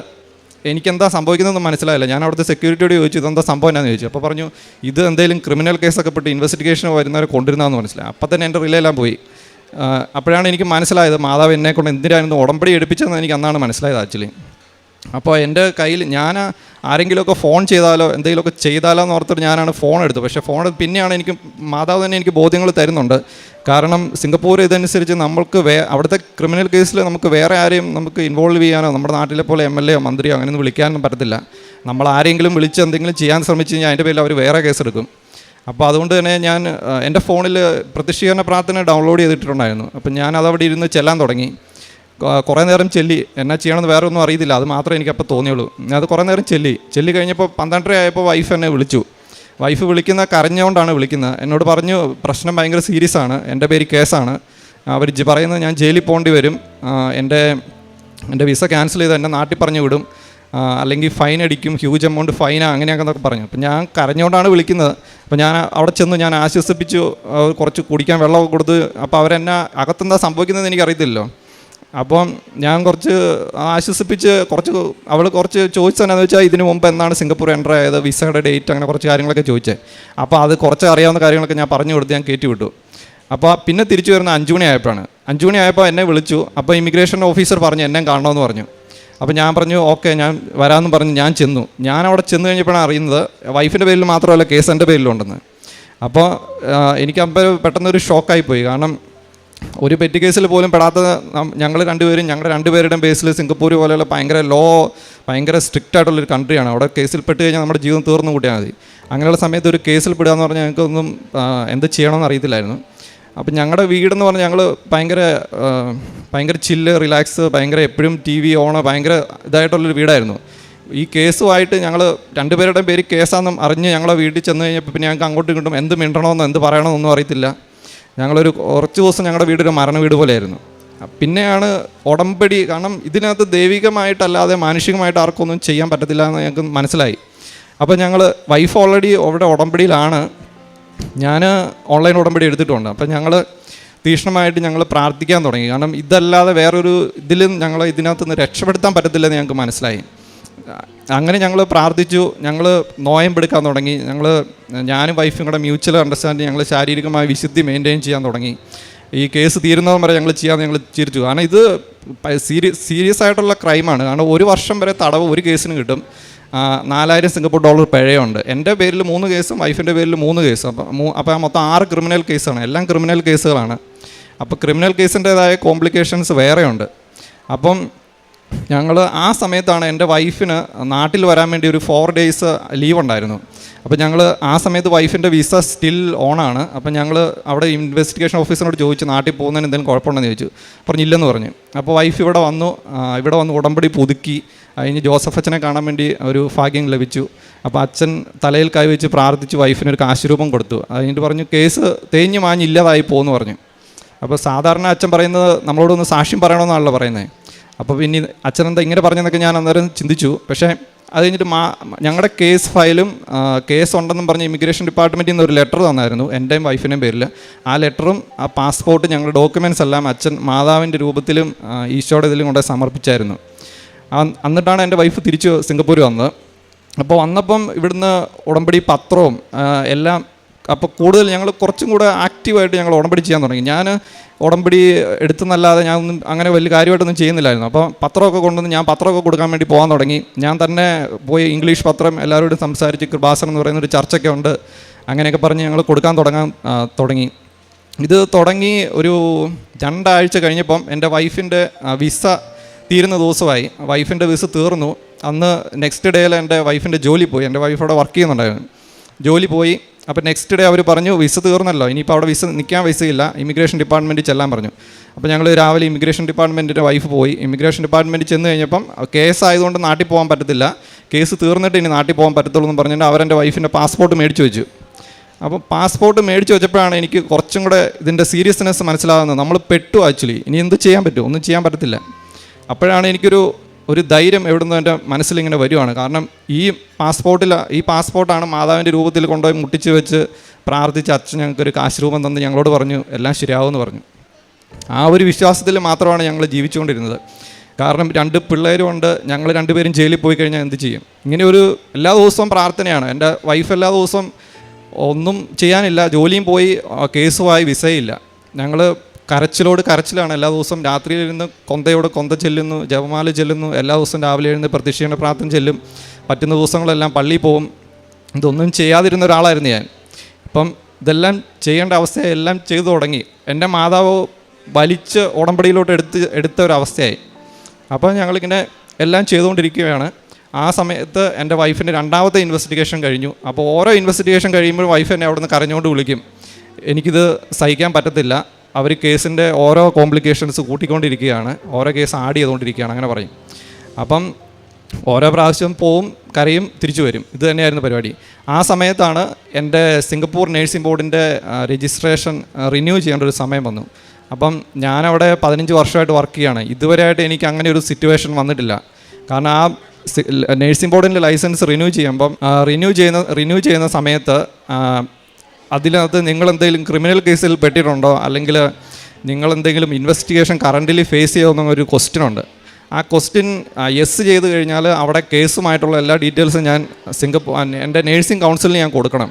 എനിക്കെന്താ സംഭവിക്കുന്നതെന്ന് മനസ്സിലായില്ല. ഞാൻ അവിടുത്തെ സെക്യൂരിറ്റിയോട് ചോദിച്ചു ഇതെന്താ സംഭവം എന്നാന്ന് ചോദിച്ചു. അപ്പോൾ പറഞ്ഞു ഇത് എന്തെങ്കിലും ക്രിമിനൽ കേസൊക്കെ പെട്ട് ഇൻവെസ്റ്റിഗേഷൻ വരുന്നവരെ കൊണ്ടിരുന്നതെന്ന് മനസ്സിലായി. അപ്പം തന്നെ എൻ്റെ റിലെല്ലാം പോയി. അപ്പോഴാണ് എനിക്ക് മനസ്സിലായത് മാതാവ് എന്നെക്കൊണ്ട് എന്തിനായിരുന്നു ഉടമ്പടി എടുപ്പിച്ചതെന്ന് എനിക്ക് അന്നാണ് മനസ്സിലായത് ആക്ച്വലി. അപ്പോൾ എൻ്റെ കയ്യിൽ ഞാൻ ആരെങ്കിലുമൊക്കെ ഫോൺ ചെയ്താലോ എന്തെങ്കിലുമൊക്കെ ചെയ്താലോ എന്ന് ഓർത്തിട്ട് ഞാനാണ് ഫോൺ എടുത്തത്. പക്ഷേ ഫോൺ പിന്നെയാണ് എനിക്ക് മാതാവ് തന്നെ എനിക്ക് ബോധ്യങ്ങൾ തരുന്നുണ്ട്. കാരണം സിംഗപ്പൂർ ഇതനുസരിച്ച് നമ്മൾക്ക് അവിടുത്തെ ക്രിമിനൽ കേസിൽ നമുക്ക് വേറെ ആരെയും നമുക്ക് ഇൻവോൾവ് ചെയ്യാനോ നമ്മുടെ നാട്ടിലെ പോലെ MLA യോ മന്ത്രിയോ അങ്ങനെയൊന്നും വിളിക്കാനൊന്നും പറ്റത്തില്ല. നമ്മൾ ആരെങ്കിലും വിളിച്ച് എന്തെങ്കിലും ചെയ്യാൻ ശ്രമിച്ചു കഴിഞ്ഞാൽ അതിൻ്റെ പേരിൽ അവർ വേറെ കേസെടുക്കും. അപ്പോൾ അതുകൊണ്ട് തന്നെ ഞാൻ എൻ്റെ ഫോണിൽ പ്രത്യക്ഷീകരണ പ്രാർത്ഥന ഡൗൺലോഡ് ചെയ്തിട്ടുണ്ടായിരുന്നു. അപ്പം ഞാൻ അതവിടെ ഇരുന്ന് ചെല്ലാൻ തുടങ്ങി. കുറേ നേരം ചെല്ലി, എന്നാ ചെയ്യണമെന്ന് വേറെ ഒന്നും അറിയത്തില്ല, അത് മാത്രമേ എനിക്കപ്പോൾ തോന്നിയുള്ളൂ. ഞാൻ അത് കുറേ നേരം ചെല്ലി കഴിഞ്ഞപ്പോൾ 12:30 ആയപ്പോൾ വൈഫ് എന്നെ വിളിച്ചു. വൈഫ് വിളിക്കുന്ന കരഞ്ഞുകൊണ്ടാണ് വിളിക്കുന്നത്. എന്നോട് പറഞ്ഞു പ്രശ്നം ഭയങ്കര സീരിയസ് ആണ്, എൻ്റെ പേര് കേസാണ്, അവർ പറയുന്നത് ഞാൻ ജയിലിൽ പോകേണ്ടി വരും, എൻ്റെ വിസ ക്യാൻസൽ ചെയ്ത് എന്നെ നാട്ടിൽ പറഞ്ഞു വിടും, അല്ലെങ്കിൽ ഫൈൻ അടിക്കും, ഹ്യൂജ് എമൗണ്ട് ഫൈനാ, അങ്ങനെയൊക്കെ പറഞ്ഞു. അപ്പം ഞാൻ കരഞ്ഞുകൊണ്ടാണ് വിളിക്കുന്നത്. അപ്പോൾ ഞാൻ അവിടെ ചെന്ന് ഞാൻ ആശ്വസിപ്പിച്ചു, കുറച്ച് കുടിക്കാൻ വെള്ളമൊക്കെ കൊടുത്ത്. അപ്പോൾ അവരെന്നെ അകത്തെന്താ സംഭവിക്കുന്നതെന്ന് എനിക്കറിയത്തില്ലല്ലോ. അപ്പം ഞാൻ കുറച്ച് ആശ്വസിപ്പിച്ച് അവൾ കുറച്ച് ചോദിച്ചതെന്നു വെച്ചാൽ ഇതിന് മുമ്പ് എന്നാണ് സിംഗപ്പൂർ എൻ്റർ ആയത്, വിസയുടെ ഡേറ്റ്, അങ്ങനെ കുറച്ച് കാര്യങ്ങളൊക്കെ ചോദിച്ചത്. അപ്പോൾ അത് കുറച്ച് അറിയാവുന്ന കാര്യങ്ങളൊക്കെ ഞാൻ പറഞ്ഞു കൊടുത്ത് ഞാൻ കയറ്റി വിട്ടു. അപ്പോൾ പിന്നെ തിരിച്ചു വരുന്ന 5 മണിയായപ്പോഴാണ്. 5 മണിയായപ്പോൾ എന്നെ വിളിച്ചു. അപ്പോൾ ഇമിഗ്രേഷൻ ഓഫീസർ പറഞ്ഞു എന്നെ കാണണമെന്ന് പറഞ്ഞു. അപ്പോൾ ഞാൻ പറഞ്ഞു ഓക്കെ ഞാൻ വരാമെന്ന് പറഞ്ഞ് ഞാൻ ചെന്നു. ഞാൻ അവിടെ ചെന്ന് കഴിഞ്ഞപ്പോഴാണ് അറിയുന്നത് വൈഫിൻ്റെ പേരിൽ മാത്രമല്ല കേസ് എൻ്റെ പേരിലുണ്ടെന്ന്. അപ്പോൾ എനിക്കപ്പോൾ പെട്ടെന്നൊരു ഷോക്കായിപ്പോയി. കാരണം ഒരു പെറ്റി കേസിൽ പോലും പെടാത്ത ഞങ്ങൾ രണ്ടുപേരും ഞങ്ങളുടെ രണ്ടുപേരുടെയും ബേസിൽ സിംഗപ്പൂർ പോലെയുള്ള ഭയങ്കര സ്ട്രിക്റ്റ് ആയിട്ടുള്ളൊരു കൺട്രിയാണ്. അവിടെ കേസിൽ പെട്ട് കഴിഞ്ഞാൽ നമ്മുടെ ജീവിതം തീർന്നു കൂട്ടിയാൽ മതി. അങ്ങനെയുള്ള സമയത്ത് ഒരു കേസിൽ പെടുക എന്ന് പറഞ്ഞാൽ ഞങ്ങൾക്കൊന്നും എന്ത് ചെയ്യണമെന്ന് അറിയത്തില്ലായിരുന്നു. അപ്പം ഞങ്ങളുടെ വീടെന്ന് പറഞ്ഞാൽ ഞങ്ങൾ ഭയങ്കര ചില്ല്, റിലാക്സ്, ഭയങ്കര എപ്പോഴും TV ഓണ്, ഭയങ്കര ഇതായിട്ടുള്ളൊരു വീടായിരുന്നു. ഈ കേസുമായിട്ട് ഞങ്ങൾ രണ്ടുപേരുടെയും പേര് കേസാണെന്നും അറിഞ്ഞ് ഞങ്ങളെ വീട്ടിൽ ചെന്ന് കഴിഞ്ഞപ്പോൾ പിന്നെ ഞങ്ങൾക്ക് അങ്ങോട്ടും ഇങ്ങോട്ടും എന്ത് മിണ്ടണമെന്നോ എന്ത് പറയണമെന്നൊന്നും അറിയത്തില്ല. കുറച്ച് ദിവസം ഞങ്ങളുടെ വീടൊരു മരണ വീട് പോലെയായിരുന്നു. പിന്നെയാണ് ഉടമ്പടി, കാരണം ഇതിനകത്ത് ദൈവികമായിട്ടല്ലാതെ മാനുഷികമായിട്ട് ആർക്കൊന്നും ചെയ്യാൻ പറ്റത്തില്ല എന്ന് ഞങ്ങൾക്ക് മനസ്സിലായി. അപ്പോൾ ഞങ്ങൾ വൈഫ് ഓൾറെഡി അവിടെ ഉടമ്പടിയിലാണ്, ഞാൻ ഓൺലൈൻ ഉടമ്പടി എടുത്തിട്ടുണ്ട്. അപ്പം ഞങ്ങൾ തീക്ഷ്ണമായിട്ട് ഞങ്ങൾ പ്രാർത്ഥിക്കാൻ തുടങ്ങി. കാരണം ഇതല്ലാതെ വേറൊരു ഇതിലും ഇതിനകത്ത് നിന്ന് രക്ഷപ്പെടുത്താൻ പറ്റത്തില്ലെന്ന് ഞങ്ങൾക്ക് മനസ്സിലായി. അങ്ങനെ ഞങ്ങൾ പ്രാർത്ഥിച്ചു, ഞങ്ങൾ നോയമ്പെടുക്കാൻ തുടങ്ങി. ഞാനും വൈഫും കൂടെ മ്യൂച്വൽ അണ്ടർസ്റ്റാൻഡിങ്, ഞങ്ങൾ ശാരീരികമായ വിശുദ്ധി മെയിൻറ്റെയിൻ ചെയ്യാൻ തുടങ്ങി. ഈ കേസ് തീരുന്നതും വരെ ഞങ്ങൾ ചെയ്യാമെന്ന് ഞങ്ങൾ ചിരിച്ചു. കാരണം ഇത് സീരിയസ് ആയിട്ടുള്ള ക്രൈമാണ്. കാരണം 1 വർഷം വരെ തടവ് ഒരു കേസിന് കിട്ടും, 4000 സിംഗപ്പൂർ ഡോളർ പിഴയുണ്ട്. എൻ്റെ പേരിൽ 3 കേസും വൈഫിൻ്റെ പേരിൽ 3 കേസും. അപ്പോൾ മൊത്തം 6 ക്രിമിനൽ കേസാണ്, എല്ലാം ക്രിമിനൽ കേസുകളാണ്. അപ്പോൾ ക്രിമിനൽ കേസിൻ്റേതായ കോംപ്ലിക്കേഷൻസ് വേറെയുണ്ട്. അപ്പം ഞങ്ങൾ ആ സമയത്താണ് എൻ്റെ വൈഫിന് നാട്ടിൽ വരാൻ വേണ്ടി ഒരു 4 days ലീവ് ഉണ്ടായിരുന്നു. അപ്പോൾ ഞങ്ങൾ ആ സമയത്ത് വൈഫിൻ്റെ വിസ സ്റ്റിൽ ഓണാണ്. അപ്പം ഞങ്ങൾ അവിടെ ഇൻവെസ്റ്റിഗേഷൻ ഓഫീസറിനോട് ചോദിച്ചു നാട്ടിൽ പോകുന്നതിന് എന്തെങ്കിലും കുഴപ്പമുണ്ടെന്ന് ചോദിച്ചു. പറഞ്ഞില്ലെന്ന് പറഞ്ഞു. അപ്പോൾ വൈഫ് ഇവിടെ വന്ന് ഉടമ്പടി പുതുക്കി. അതിന് ജോസഫ് അച്ഛനെ കാണാൻ വേണ്ടി ഒരു ഭാഗ്യം ലഭിച്ചു. അപ്പോൾ അച്ഛൻ തലയിൽ കൈവച്ച് പ്രാർത്ഥിച്ച് വൈഫിനൊരു കാശുരൂപം കൊടുത്തു. അതിന് പറഞ്ഞു കേസ് തേഞ്ഞ് മാഞ്ഞില്ലാതായി പോകുമെന്ന് പറഞ്ഞു. അപ്പോൾ സാധാരണ അച്ഛൻ പറയുന്നത് നമ്മളോടൊന്ന് സാക്ഷ്യം പറയണമെന്നാണല്ലോ പറയുന്നത്. അപ്പോൾ പിന്നെ അച്ഛനെന്താ ഇങ്ങനെ പറഞ്ഞെന്നൊക്കെ ഞാൻ അന്നേരം ചിന്തിച്ചു. പക്ഷേ അത് കഴിഞ്ഞിട്ട് ഞങ്ങളുടെ കേസ് ഫയലും കേസ് ഉണ്ടെന്നും പറഞ്ഞ് ഇമിഗ്രേഷൻ ഡിപ്പാർട്ട്മെൻറ്റിൽ നിന്ന് ഒരു ലെറ്റർ തന്നായിരുന്നു എൻ്റെയും വൈഫിൻ്റെയും പേരിൽ. ആ ലെറ്ററും ആ പാസ്പോർട്ട് ഞങ്ങളുടെ ഡോക്യുമെൻറ്റ്സ് എല്ലാം അച്ഛൻ മാതാവിൻ്റെ രൂപത്തിലും ഈശോയുടെ ഇതിലും കൊണ്ടുപോയി സമർപ്പിച്ചായിരുന്നു. എന്നിട്ടാണ് എൻ്റെ വൈഫ് തിരിച്ച് സിംഗപ്പൂർ വന്നത്. അപ്പോൾ വന്നപ്പം ഇവിടുന്ന് ഉടമ്പടി പത്രവും എല്ലാം, അപ്പോൾ കൂടുതൽ ഞങ്ങൾ കുറച്ചും കൂടെ ആക്റ്റീവായിട്ട് ഞങ്ങൾ ഉടമ്പടി ചെയ്യാൻ തുടങ്ങി. ഞാൻ ഉടമ്പടി എടുത്തെന്നല്ലാതെ ഞാൻ ഒന്നും അങ്ങനെ വലിയ കാര്യമായിട്ടൊന്നും ചെയ്യുന്നില്ലായിരുന്നു. അപ്പോൾ പത്രമൊക്കെ കൊണ്ടുവന്ന് ഞാൻ പത്രമൊക്കെ കൊടുക്കാൻ വേണ്ടി പോകാൻ തുടങ്ങി. ഞാൻ തന്നെ പോയി ഇംഗ്ലീഷ് പത്രം എല്ലാവരോടും സംസാരിച്ച് കൃപാസനം എന്ന് പറയുന്നൊരു ചർച്ചൊക്കെ ഉണ്ട്, അങ്ങനെയൊക്കെ പറഞ്ഞ് ഞങ്ങൾ കൊടുക്കാൻ തുടങ്ങി. ഇത് തുടങ്ങി ഒരു 2 ആഴ്ച കഴിഞ്ഞപ്പം എൻ്റെ വൈഫിൻ്റെ വിസ തീരുന്ന ദിവസമായി. വൈഫിൻ്റെ വിസ തീർന്നു. അന്ന് നെക്സ്റ്റ് ഡേയിൽ എൻ്റെ വൈഫിൻ്റെ ജോലി പോയി. എൻ്റെ വൈഫ് അവിടെ വർക്ക് ചെയ്യുന്നുണ്ടായിരുന്നു, ജോലി പോയി. അപ്പോൾ നെക്സ്റ്റ് ഡേ അവർ പറഞ്ഞു വിസ തീർന്നല്ലോ, ഇനിയിപ്പോൾ അവിടെ നിൽക്കാൻ വിസയില്ല, ഇമിഗ്രേഷൻ ഡിപ്പാർട്ട്മെൻറ്റിൽ ചെല്ലാൻ പറഞ്ഞു. അപ്പോൾ ഞങ്ങൾ രാവിലെ ഇമിഗ്രേഷൻ ഡിപ്പാർട്ട്മെൻറ്റിൻ്റെ വൈഫ് പോയി. ഇമിഗ്രേഷൻ ഡിപ്പാർട്ട്മെൻറ്റിൽ ചെന്ന് കഴിഞ്ഞപ്പം കേസ് ആയതുകൊണ്ട് നാട്ടിൽ പോകാൻ പറ്റത്തില്ല, കേസ് തീർന്നിട്ട് ഇനി നാട്ടിൽ പോകാൻ പറ്റത്തുള്ളൂ എന്ന് പറഞ്ഞിട്ട് അവരെൻ്റെ വൈഫിൻ്റെ പാസ്പോർട്ട് മേടിച്ച് വെച്ചു. അപ്പോൾ പാസ്പോർട്ട് മേടിച്ച് വെച്ചപ്പോഴാണ് എനിക്ക് കുറച്ചും കൂടെ ഇതിൻ്റെ സീരിയസ്നെസ് മനസ്സിലാകുന്നത്. നമ്മൾ പെട്ടു ആക്ച്വലി, ഇനി എന്ത് ചെയ്യാൻ പറ്റും, ഒന്നും ചെയ്യാൻ പറ്റത്തില്ല. അപ്പോഴാണ് എനിക്കൊരു ധൈര്യം എവിടുന്ന് എൻ്റെ മനസ്സിലിങ്ങനെ വരുവാണ്. കാരണം ഈ പാസ്പോർട്ടാണ് മാതാവിൻ്റെ രൂപത്തിൽ കൊണ്ടുപോയി മുട്ടിച്ച് വെച്ച് പ്രാർത്ഥിച്ച് അച്ഛൻ ഞങ്ങൾക്കൊരു കാശ് രൂപം തന്ന് ഞങ്ങളോട് പറഞ്ഞു എല്ലാം ശരിയാവുമെന്ന് പറഞ്ഞു. ആ ഒരു വിശ്വാസത്തിൽ മാത്രമാണ് ഞങ്ങൾ ജീവിച്ചുകൊണ്ടിരുന്നത്. കാരണം 2 പിള്ളേരുമുണ്ട്, ഞങ്ങൾ 2 പേരും ജയിലിൽ പോയി കഴിഞ്ഞാൽ എന്ത് ചെയ്യും? ഇങ്ങനെ എല്ലാ ദിവസവും പ്രാർത്ഥനയാണ്. എൻ്റെ വൈഫ് എല്ലാ ദിവസവും ഒന്നും ചെയ്യാനില്ല, ജോലിയും പോയി, കേസുമായി വിസയില്ല. ഞങ്ങൾ കരച്ചിലാണ് എല്ലാ ദിവസവും. രാത്രിയിലിരുന്ന് കൊന്ത ചെല്ലുന്നു, ജപമാല ചെല്ലുന്നു, എല്ലാ ദിവസവും രാവിലെ എഴുന്ന് പ്രത്യക്ഷീണ പ്രാർത്ഥന ചെല്ലും, പറ്റുന്ന ദിവസങ്ങളെല്ലാം പള്ളിയിൽ പോകും. ഇതൊന്നും ചെയ്യാതിരുന്ന ഒരാളായിരുന്നു ഞാൻ. ഇപ്പം ഇതെല്ലാം ചെയ്യേണ്ട അവസ്ഥയായി, എല്ലാം ചെയ്തു തുടങ്ങി. എൻ്റെ മാതാവ് വലിച്ച് ഉടമ്പടിയിലോട്ട് എടുത്ത ഒരവസ്ഥയായി. അപ്പോൾ ഞങ്ങളിങ്ങനെ എല്ലാം ചെയ്തുകൊണ്ടിരിക്കുകയാണ്. ആ സമയത്ത് എൻ്റെ വൈഫിൻ്റെ 2ാമത്തെ ഇൻവെസ്റ്റിഗേഷൻ കഴിഞ്ഞു. അപ്പോൾ ഓരോ ഇൻവെസ്റ്റിഗേഷൻ കഴിയുമ്പോൾ വൈഫ് എന്നെ അവിടെ നിന്ന് കരഞ്ഞുകൊണ്ട് വിളിക്കും, എനിക്കിത് സഹിക്കാൻ പറ്റത്തില്ല, അവർ കേസിൻ്റെ ഓരോ കോംപ്ലിക്കേഷൻസ് കൂട്ടിക്കൊണ്ടിരിക്കുകയാണ്, ഓരോ കേസ് ആഡ് ചെയ്തുകൊണ്ടിരിക്കുകയാണ്, അങ്ങനെ പറയും. അപ്പം ഓരോ പ്രാവശ്യം പോവും, കരയും, തിരിച്ചു വരും. ഇത് തന്നെയായിരുന്നു പരിപാടി. ആ സമയത്താണ് എൻ്റെ സിംഗപ്പൂർ നേഴ്സിംഗ് ബോർഡിൻ്റെ രജിസ്ട്രേഷൻ റിന്യൂ ചെയ്യേണ്ട ഒരു സമയം വന്നു. അപ്പം ഞാനവിടെ 15 വർഷമായിട്ട് വർക്ക് ചെയ്യുകയാണ്. ഇതുവരെയായിട്ട് എനിക്ക് അങ്ങനെ ഒരു സിറ്റുവേഷൻ വന്നിട്ടില്ല. കാരണം ആ നേഴ്സിംഗ് ബോർഡിൻ്റെ ലൈസൻസ് റിന്യൂ ചെയ്യുന്ന സമയത്ത് അതിനകത്ത് നിങ്ങളെന്തെങ്കിലും ക്രിമിനൽ കേസിൽ പെട്ടിട്ടുണ്ടോ, അല്ലെങ്കിൽ നിങ്ങളെന്തെങ്കിലും ഇൻവെസ്റ്റിഗേഷൻ കറൻ്റിലി ഫേസ് ചെയ്യുമെന്നൊരു ക്വസ്റ്റ്യൻ ഉണ്ട്. ആ ക്വസ്റ്റ്യൻ യെസ് ചെയ്ത് കഴിഞ്ഞാൽ അവിടെ കേസുമായിട്ടുള്ള എല്ലാ ഡീറ്റെയിൽസും ഞാൻ എൻ്റെ നേഴ്സിംഗ് കൗൺസിലിന് ഞാൻ കൊടുക്കണം.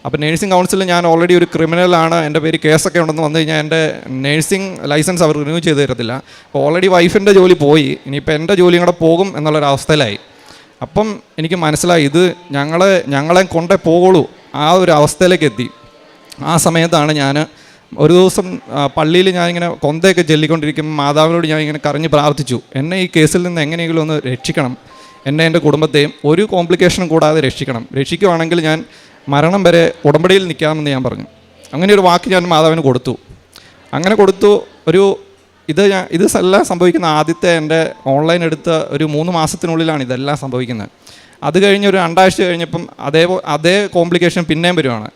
അപ്പോൾ നേഴ്സിംഗ് കൗൺസിലിൽ ഞാൻ ഓൾറെഡി ഒരു ക്രിമിനലാണ്, എൻ്റെ പേര് കേസൊക്കെ ഉണ്ടെന്ന് വന്നു കഴിഞ്ഞാൽ എൻ്റെ നേഴ്സിംഗ് ലൈസൻസ് അവർ റിന്യൂ ചെയ്ത് തരത്തില്ല. അപ്പോൾ ഓൾറെഡി വൈഫിൻ്റെ ജോലി പോയി, ഇനിയിപ്പോൾ എൻ്റെ ജോലിയും കൂടെ പോകും എന്നുള്ളൊരവസ്ഥയിലായി. അപ്പം എനിക്ക് മനസ്സിലായി ഇത് ഞങ്ങളെ കൊണ്ടേ പോകുള്ളൂ, ആ ഒരു അവസ്ഥയിലേക്ക് എത്തി. ആ സമയത്താണ് ഞാൻ ഒരു ദിവസം പള്ളിയിൽ ഞാനിങ്ങനെ കൊന്തയൊക്കെ ചൊല്ലിക്കൊണ്ടിരിക്കുമ്പോൾ മാതാവിനോട് ഞാൻ ഇങ്ങനെ കരഞ്ഞ് പ്രാർത്ഥിച്ചു, എന്നെ ഈ കേസിൽ നിന്ന് എങ്ങനെയെങ്കിലും ഒന്ന് രക്ഷിക്കണം, എൻ്റെ കുടുംബത്തെയും ഒരു കോംപ്ലിക്കേഷനും കൂടാതെ രക്ഷിക്കുവാണെങ്കിൽ ഞാൻ മരണം വരെ ഉടമ്പടിയിൽ നിൽക്കാമെന്ന് ഞാൻ പറഞ്ഞു. അങ്ങനെ ഒരു വാക്ക് ഞാൻ മാതാവിന് കൊടുത്തു. അങ്ങനെ കൊടുത്തു. ഇതെല്ലാം സംഭവിക്കുന്ന ആദ്യത്തെ എൻ്റെ ഓൺലൈൻ എടുത്ത ഒരു 3 മാസത്തിനുള്ളിലാണ് ഇതെല്ലാം സംഭവിക്കുന്നത്. അത് കഴിഞ്ഞ് ഒരു 2 ആഴ്ച കഴിഞ്ഞപ്പം അതേ കോംപ്ലിക്കേഷൻ പിന്നെയും വരുവാണ്.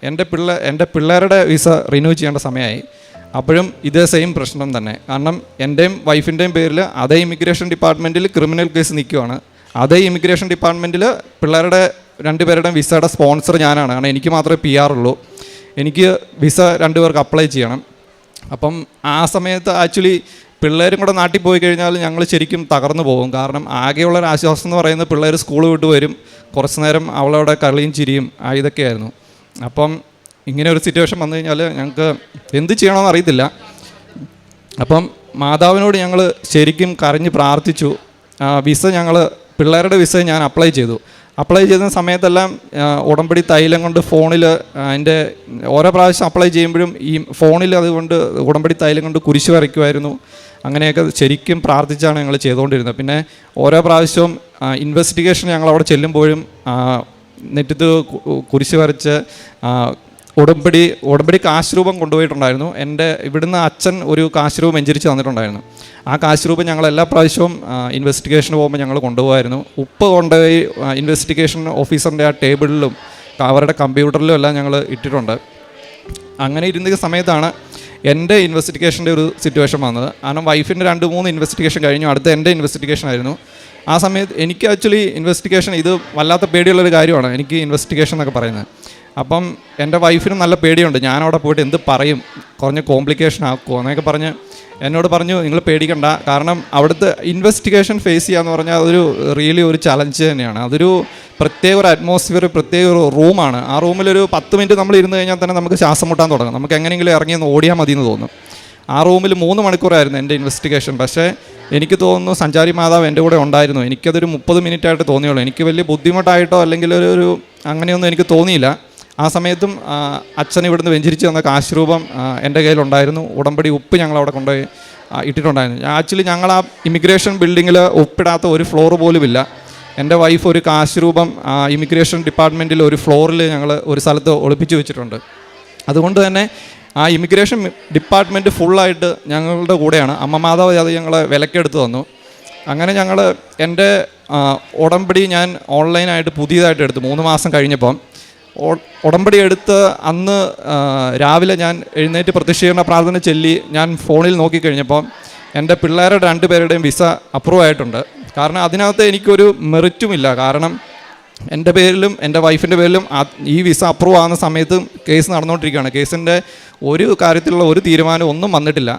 എൻ്റെ പിള്ളേരുടെ വിസ റിന്യൂ ചെയ്യേണ്ട സമയമായി. അപ്പോഴും ഇതേ സെയിം പ്രശ്നം തന്നെ. കാരണം എൻ്റെയും വൈഫിൻ്റെയും പേരിൽ അതേ ഇമിഗ്രേഷൻ ഡിപ്പാർട്ട്മെൻറ്റിൽ ക്രിമിനൽ കേസ് നിൽക്കുവാണ്. അതേ ഇമിഗ്രേഷൻ ഡിപ്പാർട്ട്മെൻറ്റിൽ പിള്ളേരുടെ 2 പേരുടെയും വിസയുടെ സ്പോൺസർ ഞാനാണ്. കാരണം എനിക്ക് മാത്രമേ PR ഉള്ളൂ. എനിക്ക് വിസ 2 പേർക്ക് അപ്ലൈ ചെയ്യണം. അപ്പം ആ സമയത്ത് ആക്ച്വലി പിള്ളേരും കൂടെ നാട്ടിൽ പോയി കഴിഞ്ഞാൽ ഞങ്ങൾ ശരിക്കും തകർന്നു പോകും. കാരണം ആകെയുള്ളൊരു ആശ്വാസം എന്ന് പറയുന്നത് പിള്ളേർ സ്കൂൾ വിട്ട് വരും, കുറച്ച് നേരം അവളവിടെ കളിയും ചിരിയും ഇതൊക്കെയായിരുന്നു. അപ്പം ഇങ്ങനെ ഒരു സിറ്റുവേഷൻ വന്നു കഴിഞ്ഞാൽ ഞങ്ങൾക്ക് എന്ത് ചെയ്യണമെന്ന് അറിയത്തില്ല. അപ്പം മാതാവിനോട് ഞങ്ങൾ ശരിക്കും കരഞ്ഞ് പ്രാർത്ഥിച്ചു. പിള്ളേരുടെ വിസ ഞാൻ അപ്ലൈ ചെയ്യുന്ന സമയത്തെല്ലാം ഉടമ്പടി തൈലം കൊണ്ട് ഫോണിൽ അതിൻ്റെ ഓരോ പ്രാവശ്യം അപ്ലൈ ചെയ്യുമ്പോഴും ഈ ഫോണിൽ അതുകൊണ്ട് ഉടമ്പടി തൈലം കൊണ്ട് കുരിശ് വരയ്ക്കുമായിരുന്നു. അങ്ങനെയൊക്കെ ശരിക്കും പ്രാർത്ഥിച്ചാണ് ഞങ്ങൾ ചെയ്തുകൊണ്ടിരുന്നത്. പിന്നെ ഓരോ പ്രാവശ്യവും ഇൻവെസ്റ്റിഗേഷൻ ഞങ്ങൾ അവിടെ ചെല്ലുമ്പോഴും നെറ്റത്ത് കുരിശ് വരച്ച് ഉടമ്പടി കാശ് രൂപം കൊണ്ടുപോയിട്ടുണ്ടായിരുന്നു. എൻ്റെ ഇവിടുന്ന് അച്ഛൻ ഒരു കാശ് രൂപം വെഞ്ചരിച്ച് തന്നിട്ടുണ്ടായിരുന്നു. ആ കാശ് രൂപം ഞങ്ങൾ എല്ലാ പ്രാവശ്യവും ഇൻവെസ്റ്റിഗേഷന് പോകുമ്പോൾ ഞങ്ങൾ കൊണ്ടുപോകായിരുന്നു. ഉപ്പ് കൊണ്ടുപോയി ഇൻവെസ്റ്റിഗേഷൻ ഓഫീസറിൻ്റെ ആ ടേബിളിലും അവരുടെ കമ്പ്യൂട്ടറിലും എല്ലാം ഞങ്ങൾ ഇട്ടിട്ടുണ്ട്. അങ്ങനെ ഇരുന്ന സമയത്താണ് എൻ്റെ ഇൻവെസ്റ്റിഗേഷൻ്റെ ഒരു സിറ്റുവേഷൻ വന്നത്. കാരണം വൈഫിൻ്റെ 2-3 ഇൻവെസ്റ്റിഗേഷൻ കഴിഞ്ഞു, അടുത്ത എൻ്റെ ഇൻവെസ്റ്റിഗേഷൻ ആയിരുന്നു. ആ സമയത്ത് എനിക്ക് ആക്ച്വലി ഇൻവെസ്റ്റിഗേഷൻ ഇത് വല്ലാത്ത പേടിയുള്ളൊരു കാര്യമാണ്, എനിക്ക് ഇൻവെസ്റ്റിഗേഷൻ എന്നൊക്കെ പറയുന്നത്. അപ്പം എൻ്റെ വൈഫിനും നല്ല പേടിയുണ്ട്, ഞാനവിടെ പോയിട്ട് എന്ത് പറയും, കുറഞ്ഞ കോംപ്ലിക്കേഷൻ ആക്കുമോ എന്നൊക്കെ പറഞ്ഞ് എന്നോട് പറഞ്ഞു നിങ്ങൾ പേടിക്കണ്ട. കാരണം അവിടുത്തെ ഇൻവെസ്റ്റിഗേഷൻ ഫേസ് ചെയ്യാന്ന് പറഞ്ഞാൽ അതൊരു റിയലി ഒരു ചലഞ്ച് തന്നെയാണ്. അതൊരു പ്രത്യേക ഒരു അറ്റ്മോസ്ഫിയർ, പ്രത്യേക ഒരു റൂമാണ്. ആ റൂമിലൊരു 10 മിനിറ്റ് നമ്മൾ ഇരുന്ന് കഴിഞ്ഞാൽ തന്നെ നമുക്ക് ശ്വാസം മുട്ടാൻ തുടങ്ങും, നമുക്ക് എങ്ങനെയെങ്കിലും ഇറങ്ങി ഒന്ന് ഓടിയാൽ മതി എന്ന് തോന്നും. ആ റൂമിൽ 3 മണിക്കൂറായിരുന്നു എൻ്റെ ഇൻവെസ്റ്റിഗേഷൻ. പക്ഷേ എനിക്ക് തോന്നുന്നു സഞ്ചാരി മാതാവ് എൻ്റെ കൂടെ ഉണ്ടായിരുന്നു. എനിക്കതൊരു 30 മിനിറ്റായിട്ട് തോന്നിയുള്ളൂ. എനിക്ക് വലിയ ബുദ്ധിമുട്ടായിട്ടോ അല്ലെങ്കിൽ ഒരു അങ്ങനെയൊന്നും എനിക്ക് തോന്നിയില്ല. ആ സമയത്തും അച്ഛൻ ഇവിടുന്ന് വെഞ്ചരിച്ച് തന്ന കാശ് രൂപം എൻ്റെ കയ്യിലുണ്ടായിരുന്നു. ഉടമ്പടി ഉപ്പ് ഞങ്ങളവിടെ കൊണ്ടുപോയി ഇട്ടിട്ടുണ്ടായിരുന്നു. ആക്ച്വലി ഞങ്ങൾ ആ ഇമിഗ്രേഷൻ ബിൽഡിങ്ങിൽ ഉപ്പിടാത്ത ഒരു ഫ്ലോർ പോലുമില്ല. എൻ്റെ വൈഫ് ഒരു കാശ് രൂപം ഇമിഗ്രേഷൻ ഡിപ്പാർട്ട്മെൻറ്റിൽ ഒരു ഫ്ലോറിൽ ഞങ്ങൾ ഒരു സ്ഥലത്ത് ഒളിപ്പിച്ച് വെച്ചിട്ടുണ്ട്. അതുകൊണ്ട് തന്നെ ആ ഇമിഗ്രേഷൻ ഡിപ്പാർട്ട്മെൻറ്റ് ഫുള്ളായിട്ട് ഞങ്ങളുടെ കൂടെയാണ്. അമ്മ മാതാവ് അത് ഞങ്ങളെ വിലക്കെടുത്ത് തന്നു. അങ്ങനെ ഞങ്ങൾ എൻ്റെ ഉടമ്പടി ഞാൻ ഓൺലൈനായിട്ട് പുതിയതായിട്ട് എടുത്തു 3 മാസം കഴിഞ്ഞപ്പം. ഉടമ്പടി എടുത്ത് അന്ന് രാവിലെ ഞാൻ എഴുന്നേറ്റ് പ്രത്യക്ഷീകരണ പ്രാർത്ഥന ചൊല്ലി ഞാൻ ഫോണിൽ നോക്കിക്കഴിഞ്ഞപ്പോൾ എൻ്റെ പിള്ളേരുടെ 2 പേരുടെയും വിസ അപ്രൂവ് ആയിട്ടുണ്ട്. കാരണം അതിനകത്ത് എനിക്കൊരു മെറിറ്റുമില്ല. കാരണം എൻ്റെ പേരിലും എൻ്റെ വൈഫിൻ്റെ പേരിലും ഈ വിസ അപ്രൂവ് ആകുന്ന സമയത്ത് കേസ് നടന്നുകൊണ്ടിരിക്കുകയാണ്. കേസിൻ്റെ ഒരു കാര്യത്തിലുള്ള ഒരു തീരുമാനം ഒന്നും വന്നിട്ടില്ല.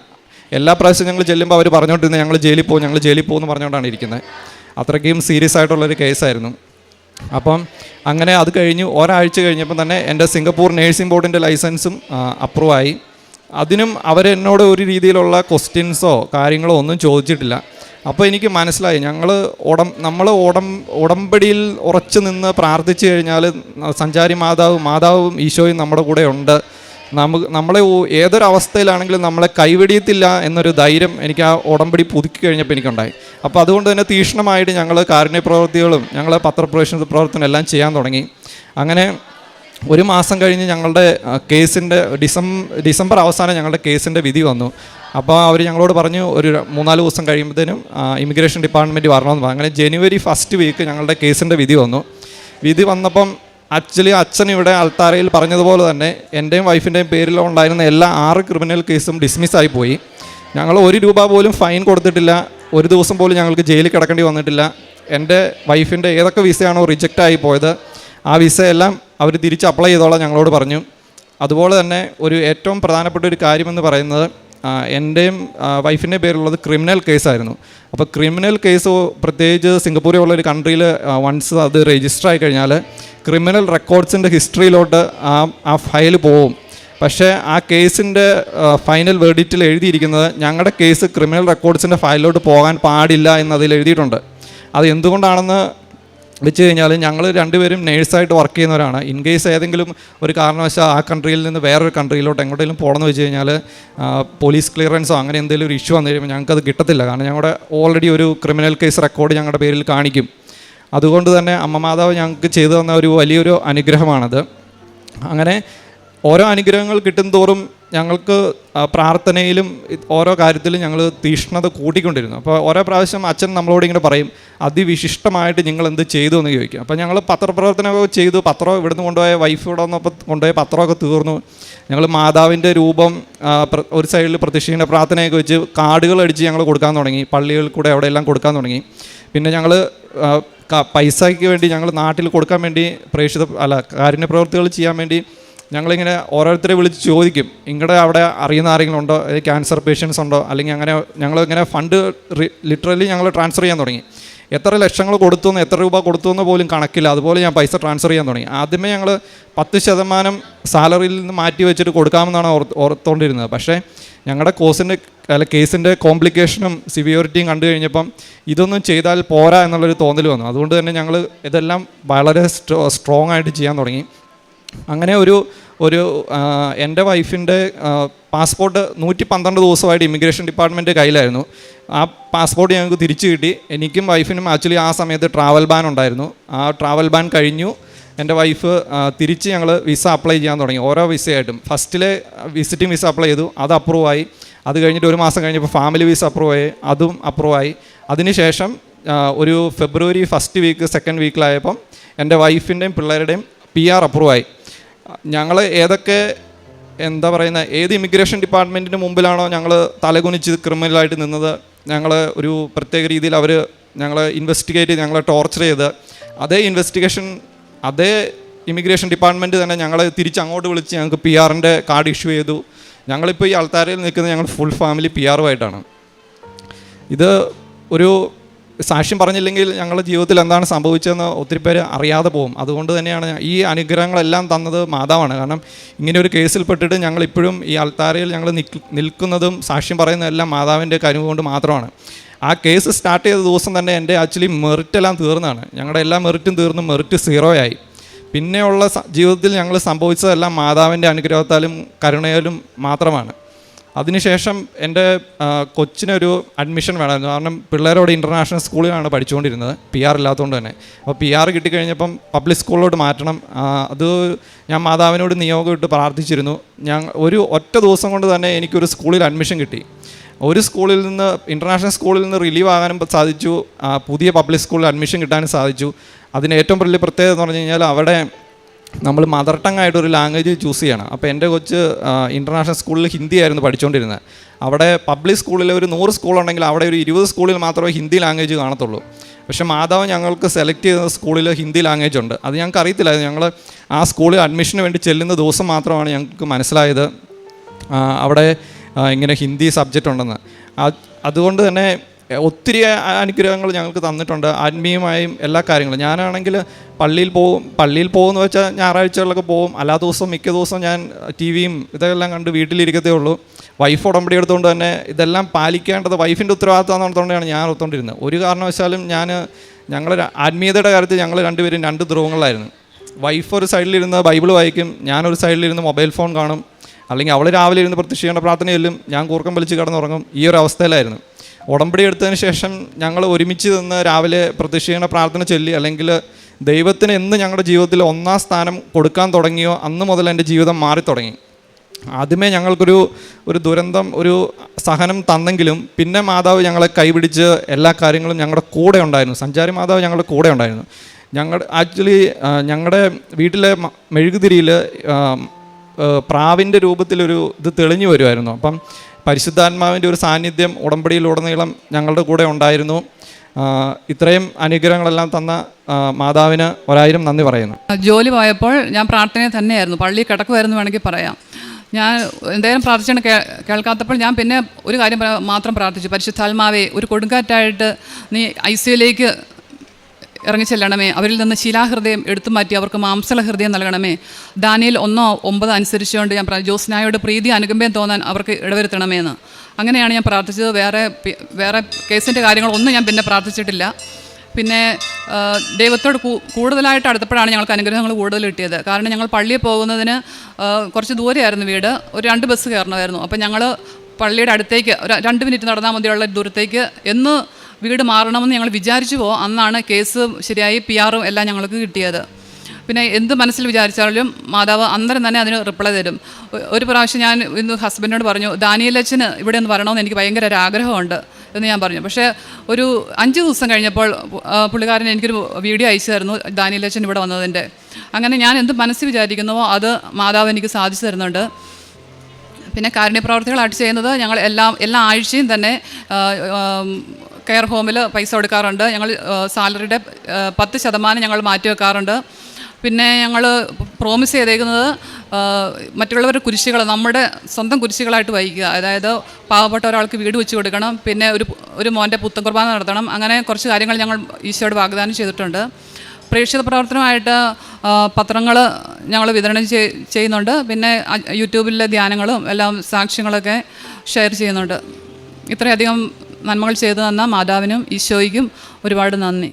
എല്ലാ പ്രാവശ്യവും ഞങ്ങൾ ചെല്ലുമ്പോൾ അവർ പറഞ്ഞുകൊണ്ടിരുന്നത് ഞങ്ങൾ ജയിലിൽ പോകും എന്ന് പറഞ്ഞുകൊണ്ടാണ് ഇരിക്കുന്നത്. അത്രയ്ക്കും സീരിയസ് ആയിട്ടുള്ളൊരു കേസായിരുന്നു. അപ്പം അങ്ങനെ അത് കഴിഞ്ഞ് ഒരാഴ്ച കഴിഞ്ഞപ്പോൾ തന്നെ എൻ്റെ സിംഗപ്പൂർ നേഴ്സിംഗ് ബോർഡിൻ്റെ ലൈസൻസും അപ്രൂവായി. അതിനും അവരെന്നോട് ഒരു രീതിയിലുള്ള ക്വസ്റ്റ്യൻസോ കാര്യങ്ങളോ ഒന്നും ചോദിച്ചിട്ടില്ല. അപ്പോൾ എനിക്ക് മനസ്സിലായി നമ്മൾ ഉടമ്പടിയിൽ ഉറച്ചു നിന്ന് പ്രാർത്ഥിച്ചു കഴിഞ്ഞാൽ സഞ്ചാരി മാതാവും ഈശോയും നമ്മുടെ കൂടെ ഉണ്ട്. നമ്മളെ ഏതൊരവസ്ഥയിലാണെങ്കിലും നമ്മളെ കൈവെടിയത്തില്ല എന്നൊരു ധൈര്യം എനിക്ക് ആ ഉടമ്പടി പുതുക്കി കഴിഞ്ഞപ്പോൾ എനിക്കുണ്ടായി. അപ്പോൾ അതുകൊണ്ട് തന്നെ തീക്ഷ്ണമായിട്ട് ഞങ്ങൾ കാരുണ്യ പ്രവൃത്തികളും ഞങ്ങൾ പത്രപ്രവേശന പ്രവർത്തനം എല്ലാം ചെയ്യാൻ തുടങ്ങി. അങ്ങനെ 1 മാസം കഴിഞ്ഞ് ഞങ്ങളുടെ കേസിൻ്റെ ഡിസംബർ അവസാനം ഞങ്ങളുടെ കേസിൻ്റെ വിധി വന്നു. അപ്പോൾ അവർ ഞങ്ങളോട് പറഞ്ഞു ഒരു 3-4 ദിവസം കഴിയുമ്പോഴത്തേനും ഇമിഗ്രേഷൻ ഡിപ്പാർട്ട്മെൻറ്റ് വരണമെന്ന് പറഞ്ഞു. അങ്ങനെ ജനുവരി 1st വീക്ക് ഞങ്ങളുടെ കേസിൻ്റെ വിധി വന്നു. വിധി വന്നപ്പം ആക്ച്വലി അച്ഛൻ ഇവിടെ അൾത്താരയിൽ പറഞ്ഞതുപോലെ തന്നെ എൻ്റെയും വൈഫിൻ്റെയും പേരിലുണ്ടായിരുന്ന എല്ലാ 6 ക്രിമിനൽ കേസും ഡിസ്മിസ്സായി പോയി. ഞങ്ങൾ 1 രൂപ പോലും ഫൈൻ കൊടുത്തിട്ടില്ല, 1 ദിവസം പോലും ഞങ്ങൾക്ക് ജയിലിൽ കിടക്കേണ്ടി വന്നിട്ടില്ല. എൻ്റെ വൈഫിൻ്റെ ഏതൊക്കെ വിസയാണോ റിജക്റ്റായി പോയത് ആ വിസയെല്ലാം അവർ തിരിച്ച് അപ്ലൈ ചെയ്തോളാം ഞങ്ങളോട് പറഞ്ഞു. അതുപോലെ തന്നെ ഏറ്റവും പ്രധാനപ്പെട്ട ഒരു കാര്യമെന്ന് പറയുന്നത് എൻ്റെയും വൈഫിൻ്റെ പേരിലുള്ളത് ക്രിമിനൽ കേസായിരുന്നു. അപ്പോൾ ക്രിമിനൽ കേസ് പ്രത്യേകിച്ച് സിംഗപ്പൂരിൽ ഉള്ളൊരു കൺട്രിയിൽ വൺസ് അത് രജിസ്റ്റർ ആയി കഴിഞ്ഞാൽ ക്രിമിനൽ റെക്കോർഡ്സിൻ്റെ ഹിസ്റ്ററിയിലോട്ട് ആ ഫയൽ പോവും. പക്ഷേ ആ കേസിൻ്റെ ഫൈനൽ വേർഡിക്റ്റിൽ എഴുതിയിരിക്കുന്നത് ഞങ്ങളുടെ കേസ് ക്രിമിനൽ റെക്കോർഡ്സിൻ്റെ ഫയലിലോട്ട് പോകാൻ പാടില്ല എന്നതിൽ എഴുതിയിട്ടുണ്ട്. അത് എന്തുകൊണ്ടാണെന്ന് വെച്ച് കഴിഞ്ഞാൽ ഞങ്ങൾ 2 പേരും നേഴ്സായിട്ട് വർക്ക് ചെയ്യുന്നവരാണ്. ഇൻ കേസ് ഏതെങ്കിലും ഒരു കാരണവശാൽ ആ കൺട്രിയിൽ നിന്ന് വേറൊരു കൺട്രിയിലോട്ട് എങ്ങോട്ടെങ്കിലും പോകണമെന്ന് വെച്ച് കഴിഞ്ഞാൽ പോലീസ് ക്ലിയറൻസോ അങ്ങനെ എന്തെങ്കിലും ഒരു ഇഷ്യൂ വന്നു കഴിയുമ്പോൾ ഞങ്ങൾക്കത് കിട്ടത്തില്ല. കാരണം ഞങ്ങളുടെ ഓൾറെഡി ഒരു ക്രിമിനൽ കേസ് റെക്കോർഡ് ഞങ്ങളുടെ പേരിൽ കാണിക്കും. അതുകൊണ്ട് തന്നെ അമ്മ മാതാവ് ഞങ്ങൾക്ക് ചെയ്തു തന്ന ഒരു വലിയൊരു അനുഗ്രഹമാണത്. അങ്ങനെ ഓരോ അനുഗ്രഹങ്ങൾ കിട്ടും തോറും ഞങ്ങൾക്ക് പ്രാർത്ഥനയിലും ഓരോ കാര്യത്തിലും ഞങ്ങൾ തീക്ഷ്ണത കൂട്ടിക്കൊണ്ടിരുന്നു. അപ്പോൾ ഓരോ പ്രാവശ്യം അച്ഛൻ നമ്മളോട് ഇങ്ങനെ പറയും അതിവിശിഷ്ടമായിട്ട് നിങ്ങൾ എന്ത് ചെയ്തു എന്ന് ചോദിക്കും. അപ്പോൾ ഞങ്ങൾ പത്രപ്രവർത്തനമൊക്കെ ചെയ്തു. പത്രം ഇവിടുന്ന് കൊണ്ടുപോയ വൈഫ് ഇവിടെ വന്നപ്പോൾ കൊണ്ടുപോയ പത്രമൊക്കെ തീർന്നു. ഞങ്ങൾ മാതാവിൻ്റെ രൂപം ഒരു സൈഡിൽ പ്രത്യക്ഷീണ പ്രാർത്ഥനയൊക്കെ വെച്ച് കാർഡുകൾ അടിച്ച് ഞങ്ങൾ കൊടുക്കാൻ തുടങ്ങി. പള്ളികളിൽ കൂടെ അവിടെയെല്ലാം കൊടുക്കാൻ തുടങ്ങി. പിന്നെ ഞങ്ങൾ പൈസയ്ക്ക് വേണ്ടി ഞങ്ങൾ നാട്ടിൽ കൊടുക്കാൻ വേണ്ടി കാരുണ്യ പ്രവൃത്തികൾ ചെയ്യാൻ വേണ്ടി ഞങ്ങളിങ്ങനെ ഓരോരുത്തരെ വിളിച്ച് ചോദിക്കും, നിങ്ങളുടെ അവിടെ അറിയുന്ന ആരെങ്കിലും ഉണ്ടോ, ക്യാൻസർ പേഷ്യൻസ് ഉണ്ടോ, അല്ലെങ്കിൽ അങ്ങനെ ഞങ്ങളിങ്ങനെ ഫണ്ട് ലിറ്ററലി ഞങ്ങൾ ട്രാൻസ്ഫർ ചെയ്യാൻ തുടങ്ങി. എത്ര ലക്ഷങ്ങൾ കൊടുത്തുവെന്ന് എത്ര രൂപ കൊടുത്തുവെന്ന് പോലും കണക്കില്ല. അതുപോലെ ഞാൻ പൈസ ട്രാൻസ്ഫർ ചെയ്യാൻ തുടങ്ങി. ആദ്യമേ ഞങ്ങൾ 10% സാലറിയിൽ നിന്ന് മാറ്റി വെച്ചിട്ട് കൊടുക്കാമെന്നാണ് ഓർത്തുകൊണ്ടിരുന്നത്. പക്ഷേ ഞങ്ങളുടെ കേസിൻ്റെ കോംപ്ലിക്കേഷനും സിവിയോറിറ്റിയും കണ്ടു കഴിഞ്ഞപ്പം ഇതൊന്നും ചെയ്താൽ പോരാ എന്നുള്ളൊരു തോന്നൽ വന്നു. അതുകൊണ്ട് തന്നെ ഞങ്ങൾ ഇതെല്ലാം വളരെ സ്ട്രോങ് ആയിട്ട് ചെയ്യാൻ തുടങ്ങി. അങ്ങനെ എൻ്റെ വൈഫിൻ്റെ പാസ്പോർട്ട് 112 ദിവസമായിട്ട് ഇമിഗ്രേഷൻ ഡിപ്പാർട്ട്മെൻറ്റ് കയ്യിലായിരുന്നു. ആ പാസ്പോർട്ട് ഞങ്ങൾക്ക് തിരിച്ചു കിട്ടി. എനിക്കും വൈഫിനും ആക്ച്വലി ആ സമയത്ത് ട്രാവൽ ബാൻ ഉണ്ടായിരുന്നു. ആ ട്രാവൽ ബാൻ കഴിഞ്ഞു. എൻ്റെ വൈഫ് തിരിച്ച് ഞങ്ങൾ വിസ അപ്ലൈ ചെയ്യാൻ തുടങ്ങി. ഓരോ വിസയായിട്ടും ഫസ്റ്റിലെ വിസിറ്റിംഗ് വിസ അപ്ലൈ ചെയ്തു, അത് അപ്രൂവായി. അത് കഴിഞ്ഞിട്ട് 1 മാസം കഴിഞ്ഞപ്പോൾ ഫാമിലി വിസ അപ്രൂവായി, അതും അപ്രൂവായി. അതിനുശേഷം ഒരു ഫെബ്രുവരി 1st വീക്ക് 2nd വീക്കിലായപ്പം എൻ്റെ വൈഫിൻ്റെയും പിള്ളേരുടെയും PR അപ്രൂവായി. ഞങ്ങൾ എന്താ പറയുന്നത്, ഏത് ഇമിഗ്രേഷൻ ഡിപ്പാർട്ട്മെൻറ്റിന് മുമ്പിലാണോ ഞങ്ങൾ തലകുനിച്ച് ക്രിമിനലായിട്ട് നിന്നത്, ഞങ്ങൾ ഒരു പ്രത്യേക രീതിയിൽ അവർ ഞങ്ങളെ ഇൻവെസ്റ്റിഗേറ്റ് ചെയ്ത് ഞങ്ങളെ ടോർച്ചർ ചെയ്ത് അതേ ഇമിഗ്രേഷൻ ഡിപ്പാർട്ട്മെൻറ്റ് തന്നെ ഞങ്ങളെ തിരിച്ചങ്ങോട്ട് വിളിച്ച് ഞങ്ങൾക്ക് PR-ൻ്റെ കാർഡ് ഇഷ്യൂ ചെയ്തു. ഞങ്ങളിപ്പോൾ ഈ അൾത്താരയിൽ നിൽക്കുന്നത് ഞങ്ങൾ ഫുൾ ഫാമിലി PR-ഉമായിട്ടാണ്. ഇത് ഒരു സാക്ഷ്യം പറഞ്ഞില്ലെങ്കിൽ ഞങ്ങളുടെ ജീവിതത്തിൽ എന്താണ് സംഭവിച്ചതെന്ന് ഒത്തിരി പേര് അറിയാതെ പോകും. അതുകൊണ്ട് തന്നെയാണ് ഈ അനുഗ്രഹങ്ങളെല്ലാം തന്നത് മാതാവാണ്. കാരണം ഇങ്ങനെ ഒരു കേസിൽപ്പെട്ടിട്ട് ഞങ്ങളിപ്പോഴും ഈ അൾത്താരയിൽ ഞങ്ങൾ നിൽക്കുന്നതും സാക്ഷ്യം പറയുന്നതെല്ലാം മാതാവിൻ്റെ കഴിവ് കൊണ്ട് മാത്രമാണ്. ആ കേസ് സ്റ്റാർട്ട് ചെയ്ത ദിവസം തന്നെ എൻ്റെ ആക്ച്വലി മെറിറ്റെല്ലാം തീർന്നാണ്. ഞങ്ങളുടെ എല്ലാ മെറിറ്റും തീർന്ന് മെറിറ്റ് 0 ആയി. പിന്നെയുള്ള ജീവിതത്തിൽ ഞങ്ങൾ സംഭവിച്ചതെല്ലാം മാതാവിൻ്റെ അനുഗ്രഹത്താലും കരുണയാലും മാത്രമാണ്. അതിനുശേഷം എൻ്റെ കൊച്ചിനൊരു അഡ്മിഷൻ വേണമായിരുന്നു. കാരണം പിള്ളേരോട് ഇൻ്റർനാഷണൽ സ്കൂളിലാണ് പഠിച്ചുകൊണ്ടിരുന്നത്, PR ഇല്ലാത്തതുകൊണ്ട് തന്നെ. അപ്പോൾ PR കിട്ടിക്കഴിഞ്ഞപ്പം പബ്ലിക് സ്കൂളിലോട്ട് മാറ്റണം. അത് ഞാൻ മാതാവിനോട് നിയോഗം ഇട്ട് പ്രാർത്ഥിച്ചിരുന്നു. ഒരു ഒറ്റ ദിവസം കൊണ്ട് തന്നെ എനിക്കൊരു സ്കൂളിൽ അഡ്മിഷൻ കിട്ടി. ഒരു സ്കൂളിൽ നിന്ന്, ഇൻ്റർനാഷണൽ സ്കൂളിൽ നിന്ന് റിലീവ് ആകാനും സാധിച്ചു, പുതിയ പബ്ലിക് സ്കൂളിൽ അഡ്മിഷൻ കിട്ടാനും സാധിച്ചു. അതിന് ഏറ്റവും വലിയ പ്രത്യേകത എന്ന് പറഞ്ഞു കഴിഞ്ഞാൽ അവിടെ നമ്മൾ മദർ ടങ് ആയിട്ടൊരു ലാംഗ്വേജ് ചൂസ് ചെയ്യണം. അപ്പോൾ എൻ്റെ കൊച്ച് ഇൻ്റർനാഷണൽ സ്കൂളിൽ ഹിന്ദി ആയിരുന്നു പഠിച്ചുകൊണ്ടിരുന്നത്. അവിടെ പബ്ലിക് സ്കൂളിൽ ഒരു 100 സ്കൂളുണ്ടെങ്കിൽ അവിടെ ഒരു 20 സ്കൂളിൽ മാത്രമേ ഹിന്ദി ലാംഗ്വേജ് കാണത്തുള്ളൂ. പക്ഷേ മാതാവ് ഞങ്ങൾക്ക് സെലക്ട് ചെയ്ത സ്കൂളിൽ ഹിന്ദി ലാംഗ്വേജ് ഉണ്ട്. അത് ഞങ്ങൾക്ക് അറിയത്തില്ലായിരുന്നു. ഞങ്ങൾ ആ സ്കൂളിൽ അഡ്മിഷന് വേണ്ടി ചെല്ലുന്ന ദിവസം മാത്രമാണ് ഞങ്ങൾക്ക് മനസ്സിലായത് അവിടെ ഇങ്ങനെ ഹിന്ദി സബ്ജക്റ്റ് ഉണ്ടെന്ന്. അതുകൊണ്ട് തന്നെ ഒത്തിരി അനുഗ്രഹങ്ങൾ ഞങ്ങൾക്ക് തന്നിട്ടുണ്ട്, ആത്മീയമായും എല്ലാ കാര്യങ്ങളും. ഞാനാണെങ്കിൽ പള്ളിയിൽ പോകുമെന്ന് വെച്ചാൽ ഞായറാഴ്ചകളിലൊക്കെ പോകും. അല്ലാത്ത ദിവസം മിക്ക ദിവസം ഞാൻ TV-യും ഇതെല്ലാം കണ്ട് വീട്ടിലിരിക്കത്തേ ഉള്ളൂ. വൈഫ് ഉടമ്പടി എടുത്തുകൊണ്ട് തന്നെ ഇതെല്ലാം പാലിക്കേണ്ടത് വൈഫിൻ്റെ ഉത്തരവാദിത്തമാണെന്നുകൊണ്ടാണ് ഞാൻ ഓർത്തുകൊണ്ടിരുന്നത്. ഒരു കാരണവശാലും ഞങ്ങളുടെ ആത്മീയതയുടെ കാര്യത്തിൽ ഞങ്ങൾ രണ്ടുപേരും 2 ധ്രുവങ്ങളായിരുന്നു. വൈഫ് ഒരു സൈഡിലിരുന്ന് ബൈബിൾ വായിക്കും, ഞാനൊരു സൈഡിലിരുന്ന് മൊബൈൽ ഫോൺ കാണും. അല്ലെങ്കിൽ അവൾ രാവിലെ ഇരുന്ന് പ്രത്യക്ഷീകരണ പ്രാർത്ഥന ചെല്ലും, ഞാൻ കൂർക്കം വലിച്ച് കിടന്നുറങ്ങും. ഈ ഒരു അവസ്ഥയിലായിരുന്നു. ഉടമ്പടി എടുത്തതിന് ശേഷം ഞങ്ങൾ ഒരുമിച്ച് നിന്ന് രാവിലെ പ്രത്യക്ഷീകരണ പ്രാർത്ഥന ചൊല്ലി, അല്ലെങ്കിൽ ദൈവത്തിന് എന്ന് ഞങ്ങളുടെ ജീവിതത്തിൽ 1-ാം സ്ഥാനം കൊടുക്കാൻ തുടങ്ങിയോ അന്ന് മുതൽ എൻ്റെ ജീവിതം മാറിത്തുടങ്ങി. ആദ്യമേ ഞങ്ങൾക്കൊരു ദുരന്തം, ഒരു സഹനം തന്നെങ്കിലും പിന്നെ മാതാവ് ഞങ്ങളെ കൈപിടിച്ച് എല്ലാ കാര്യങ്ങളും ഞങ്ങളുടെ കൂടെ ഉണ്ടായിരുന്നു. സഞ്ചാരി മാതാവ് ഞങ്ങളുടെ കൂടെ ഉണ്ടായിരുന്നു. ഞങ്ങളുടെ വീട്ടിലെ മെഴുകുതിരിയിൽ പ്രാവിൻ്റെ രൂപത്തിലൊരു ഇത് തെളിഞ്ഞു വരുമായിരുന്നു. അപ്പം പരിശുദ്ധാത്മാവിൻ്റെ ഒരു സാന്നിധ്യം ഉടമ്പടിയിലുടനീളം ഞങ്ങളുടെ കൂടെ ഉണ്ടായിരുന്നു. ഇത്രയും അനുഗ്രഹങ്ങളെല്ലാം തന്ന മാതാവിന് 1000 നന്ദി പറയുന്നു. ജോലി പോയപ്പോൾ ഞാൻ പ്രാർത്ഥനയിൽ തന്നെയായിരുന്നു, പള്ളി കിടക്കുമായിരുന്നു വേണമെങ്കിൽ പറയാം. ഞാൻ എന്തെങ്കിലും പ്രാർത്ഥിച്ചാണ് കേൾക്കാത്തപ്പോൾ ഞാൻ പിന്നെ ഒരു കാര്യം മാത്രം പ്രാർത്ഥിച്ചു, പരിശുദ്ധാത്മാവേ ഒരു കൊടുങ്കാറ്റായിട്ട് നീ ICUയിലേക്ക് ഇറങ്ങിച്ചെല്ലണമേ, അവരിൽ നിന്ന് ശിലാഹൃദയം എടുത്തു മാറ്റി അവർക്ക് മാംസള ഹൃദയം നൽകണമേ. ദാനിയേൽ 1:9 അനുസരിച്ചുകൊണ്ട് ഞാൻ ജോസ്നായോട് പ്രീതി അനുകമ്പയും തോന്നാൻ അവർക്ക് ഇടവരുത്തണമെന്ന്. അങ്ങനെയാണ് ഞാൻ പ്രാർത്ഥിച്ചത്. വേറെ കേസിൻ്റെ കാര്യങ്ങളൊന്നും ഞാൻ പിന്നെ പ്രാർത്ഥിച്ചിട്ടില്ല. പിന്നെ ദൈവത്തോട് കൂടുതലായിട്ട് അടുത്തപ്പോഴാണ് ഞങ്ങൾക്ക് അനുഗ്രഹങ്ങൾ കൂടുതൽ കിട്ടിയത്. കാരണം ഞങ്ങൾ പള്ളിയിൽ പോകുന്നതിന് കുറച്ച് ദൂരെയായിരുന്നു വീട്, ഒരു 2 ബസ് കയറണമായിരുന്നു. അപ്പം ഞങ്ങൾ പള്ളിയുടെ അടുത്തേക്ക് ഒരു 2 മിനിറ്റ് നടന്നാൽ മതിയുള്ള ദൂരത്തേക്ക് എന്ന് വീട് മാറണമെന്ന് ഞങ്ങൾ വിചാരിച്ചു അന്നാണ് കേസ് ശരിയായി PR-ഉം എല്ലാം ഞങ്ങൾക്ക് കിട്ടിയത്. പിന്നെ എന്ത് മനസ്സിൽ വിചാരിച്ചാലും മാതാവ് അന്നേരം തന്നെ അതിന് റിപ്ലൈ തരും. ഒരു പ്രാവശ്യം ഞാൻ ഇന്ന് ഹസ്ബൻഡിനോട് പറഞ്ഞു, ദാനിയേലച്ചന് ഇവിടെ ഒന്ന് വരണമെന്ന് എനിക്ക് ഭയങ്കര ഒരു ആഗ്രഹമുണ്ട് എന്ന് ഞാൻ പറഞ്ഞു. പക്ഷേ ഒരു 5 ദിവസം കഴിഞ്ഞപ്പോൾ പുള്ളിക്കാരൻ എനിക്കൊരു വീഡിയോ അയച്ചു തരുന്നു ദാനിയേലച്ചൻ ഇവിടെ വന്നതിൻ്റെ. അങ്ങനെ ഞാൻ എന്ത് മനസ്സിൽ വിചാരിക്കുന്നുവോ അത് മാതാവ് എനിക്ക് സാധിച്ചു തരുന്നുണ്ട്. പിന്നെ കാരുണ്യപ്രവർത്തികളായിട്ട് ചെയ്യുന്നത് ഞങ്ങൾ എല്ലാ ആഴ്ചയും തന്നെ കെയർ ഹോമിൽ പൈസ കൊടുക്കാറുണ്ട്. ഞങ്ങൾ സാലറിയുടെ 10% ഞങ്ങൾ മാറ്റി വെക്കാറുണ്ട്. പിന്നെ ഞങ്ങൾ പ്രോമിസ് ചെയ്തേക്കുന്നത് മറ്റുള്ളവരുടെ കുരിശുകൾ നമ്മുടെ സ്വന്തം കുരിശുകളായിട്ട് വഹിക്കുക. അതായത് പാവപ്പെട്ട ഒരാൾക്ക് വീട് വെച്ച് കൊടുക്കണം, പിന്നെ ഒരു മോൻ്റെ പുത്തൻ കുർബാന നടത്തണം. അങ്ങനെ കുറച്ച് കാര്യങ്ങൾ ഞങ്ങൾ ഈശോയോട് വാഗ്ദാനം ചെയ്തിട്ടുണ്ട്. പ്രേക്ഷിത പ്രവർത്തനമായിട്ട് പത്രങ്ങൾ ഞങ്ങൾ വിതരണം ചെയ്യുന്നുണ്ട്. പിന്നെ യൂട്യൂബിലെ ധ്യാനങ്ങളും എല്ലാം സാക്ഷ്യങ്ങളൊക്കെ ഷെയർ ചെയ്യുന്നുണ്ട്. ഇത്രയധികം നന്മകൾ ചെയ്തു തന്ന മാതാവിനും ഈശോയ്ക്കും ഒരുപാട് നന്ദി.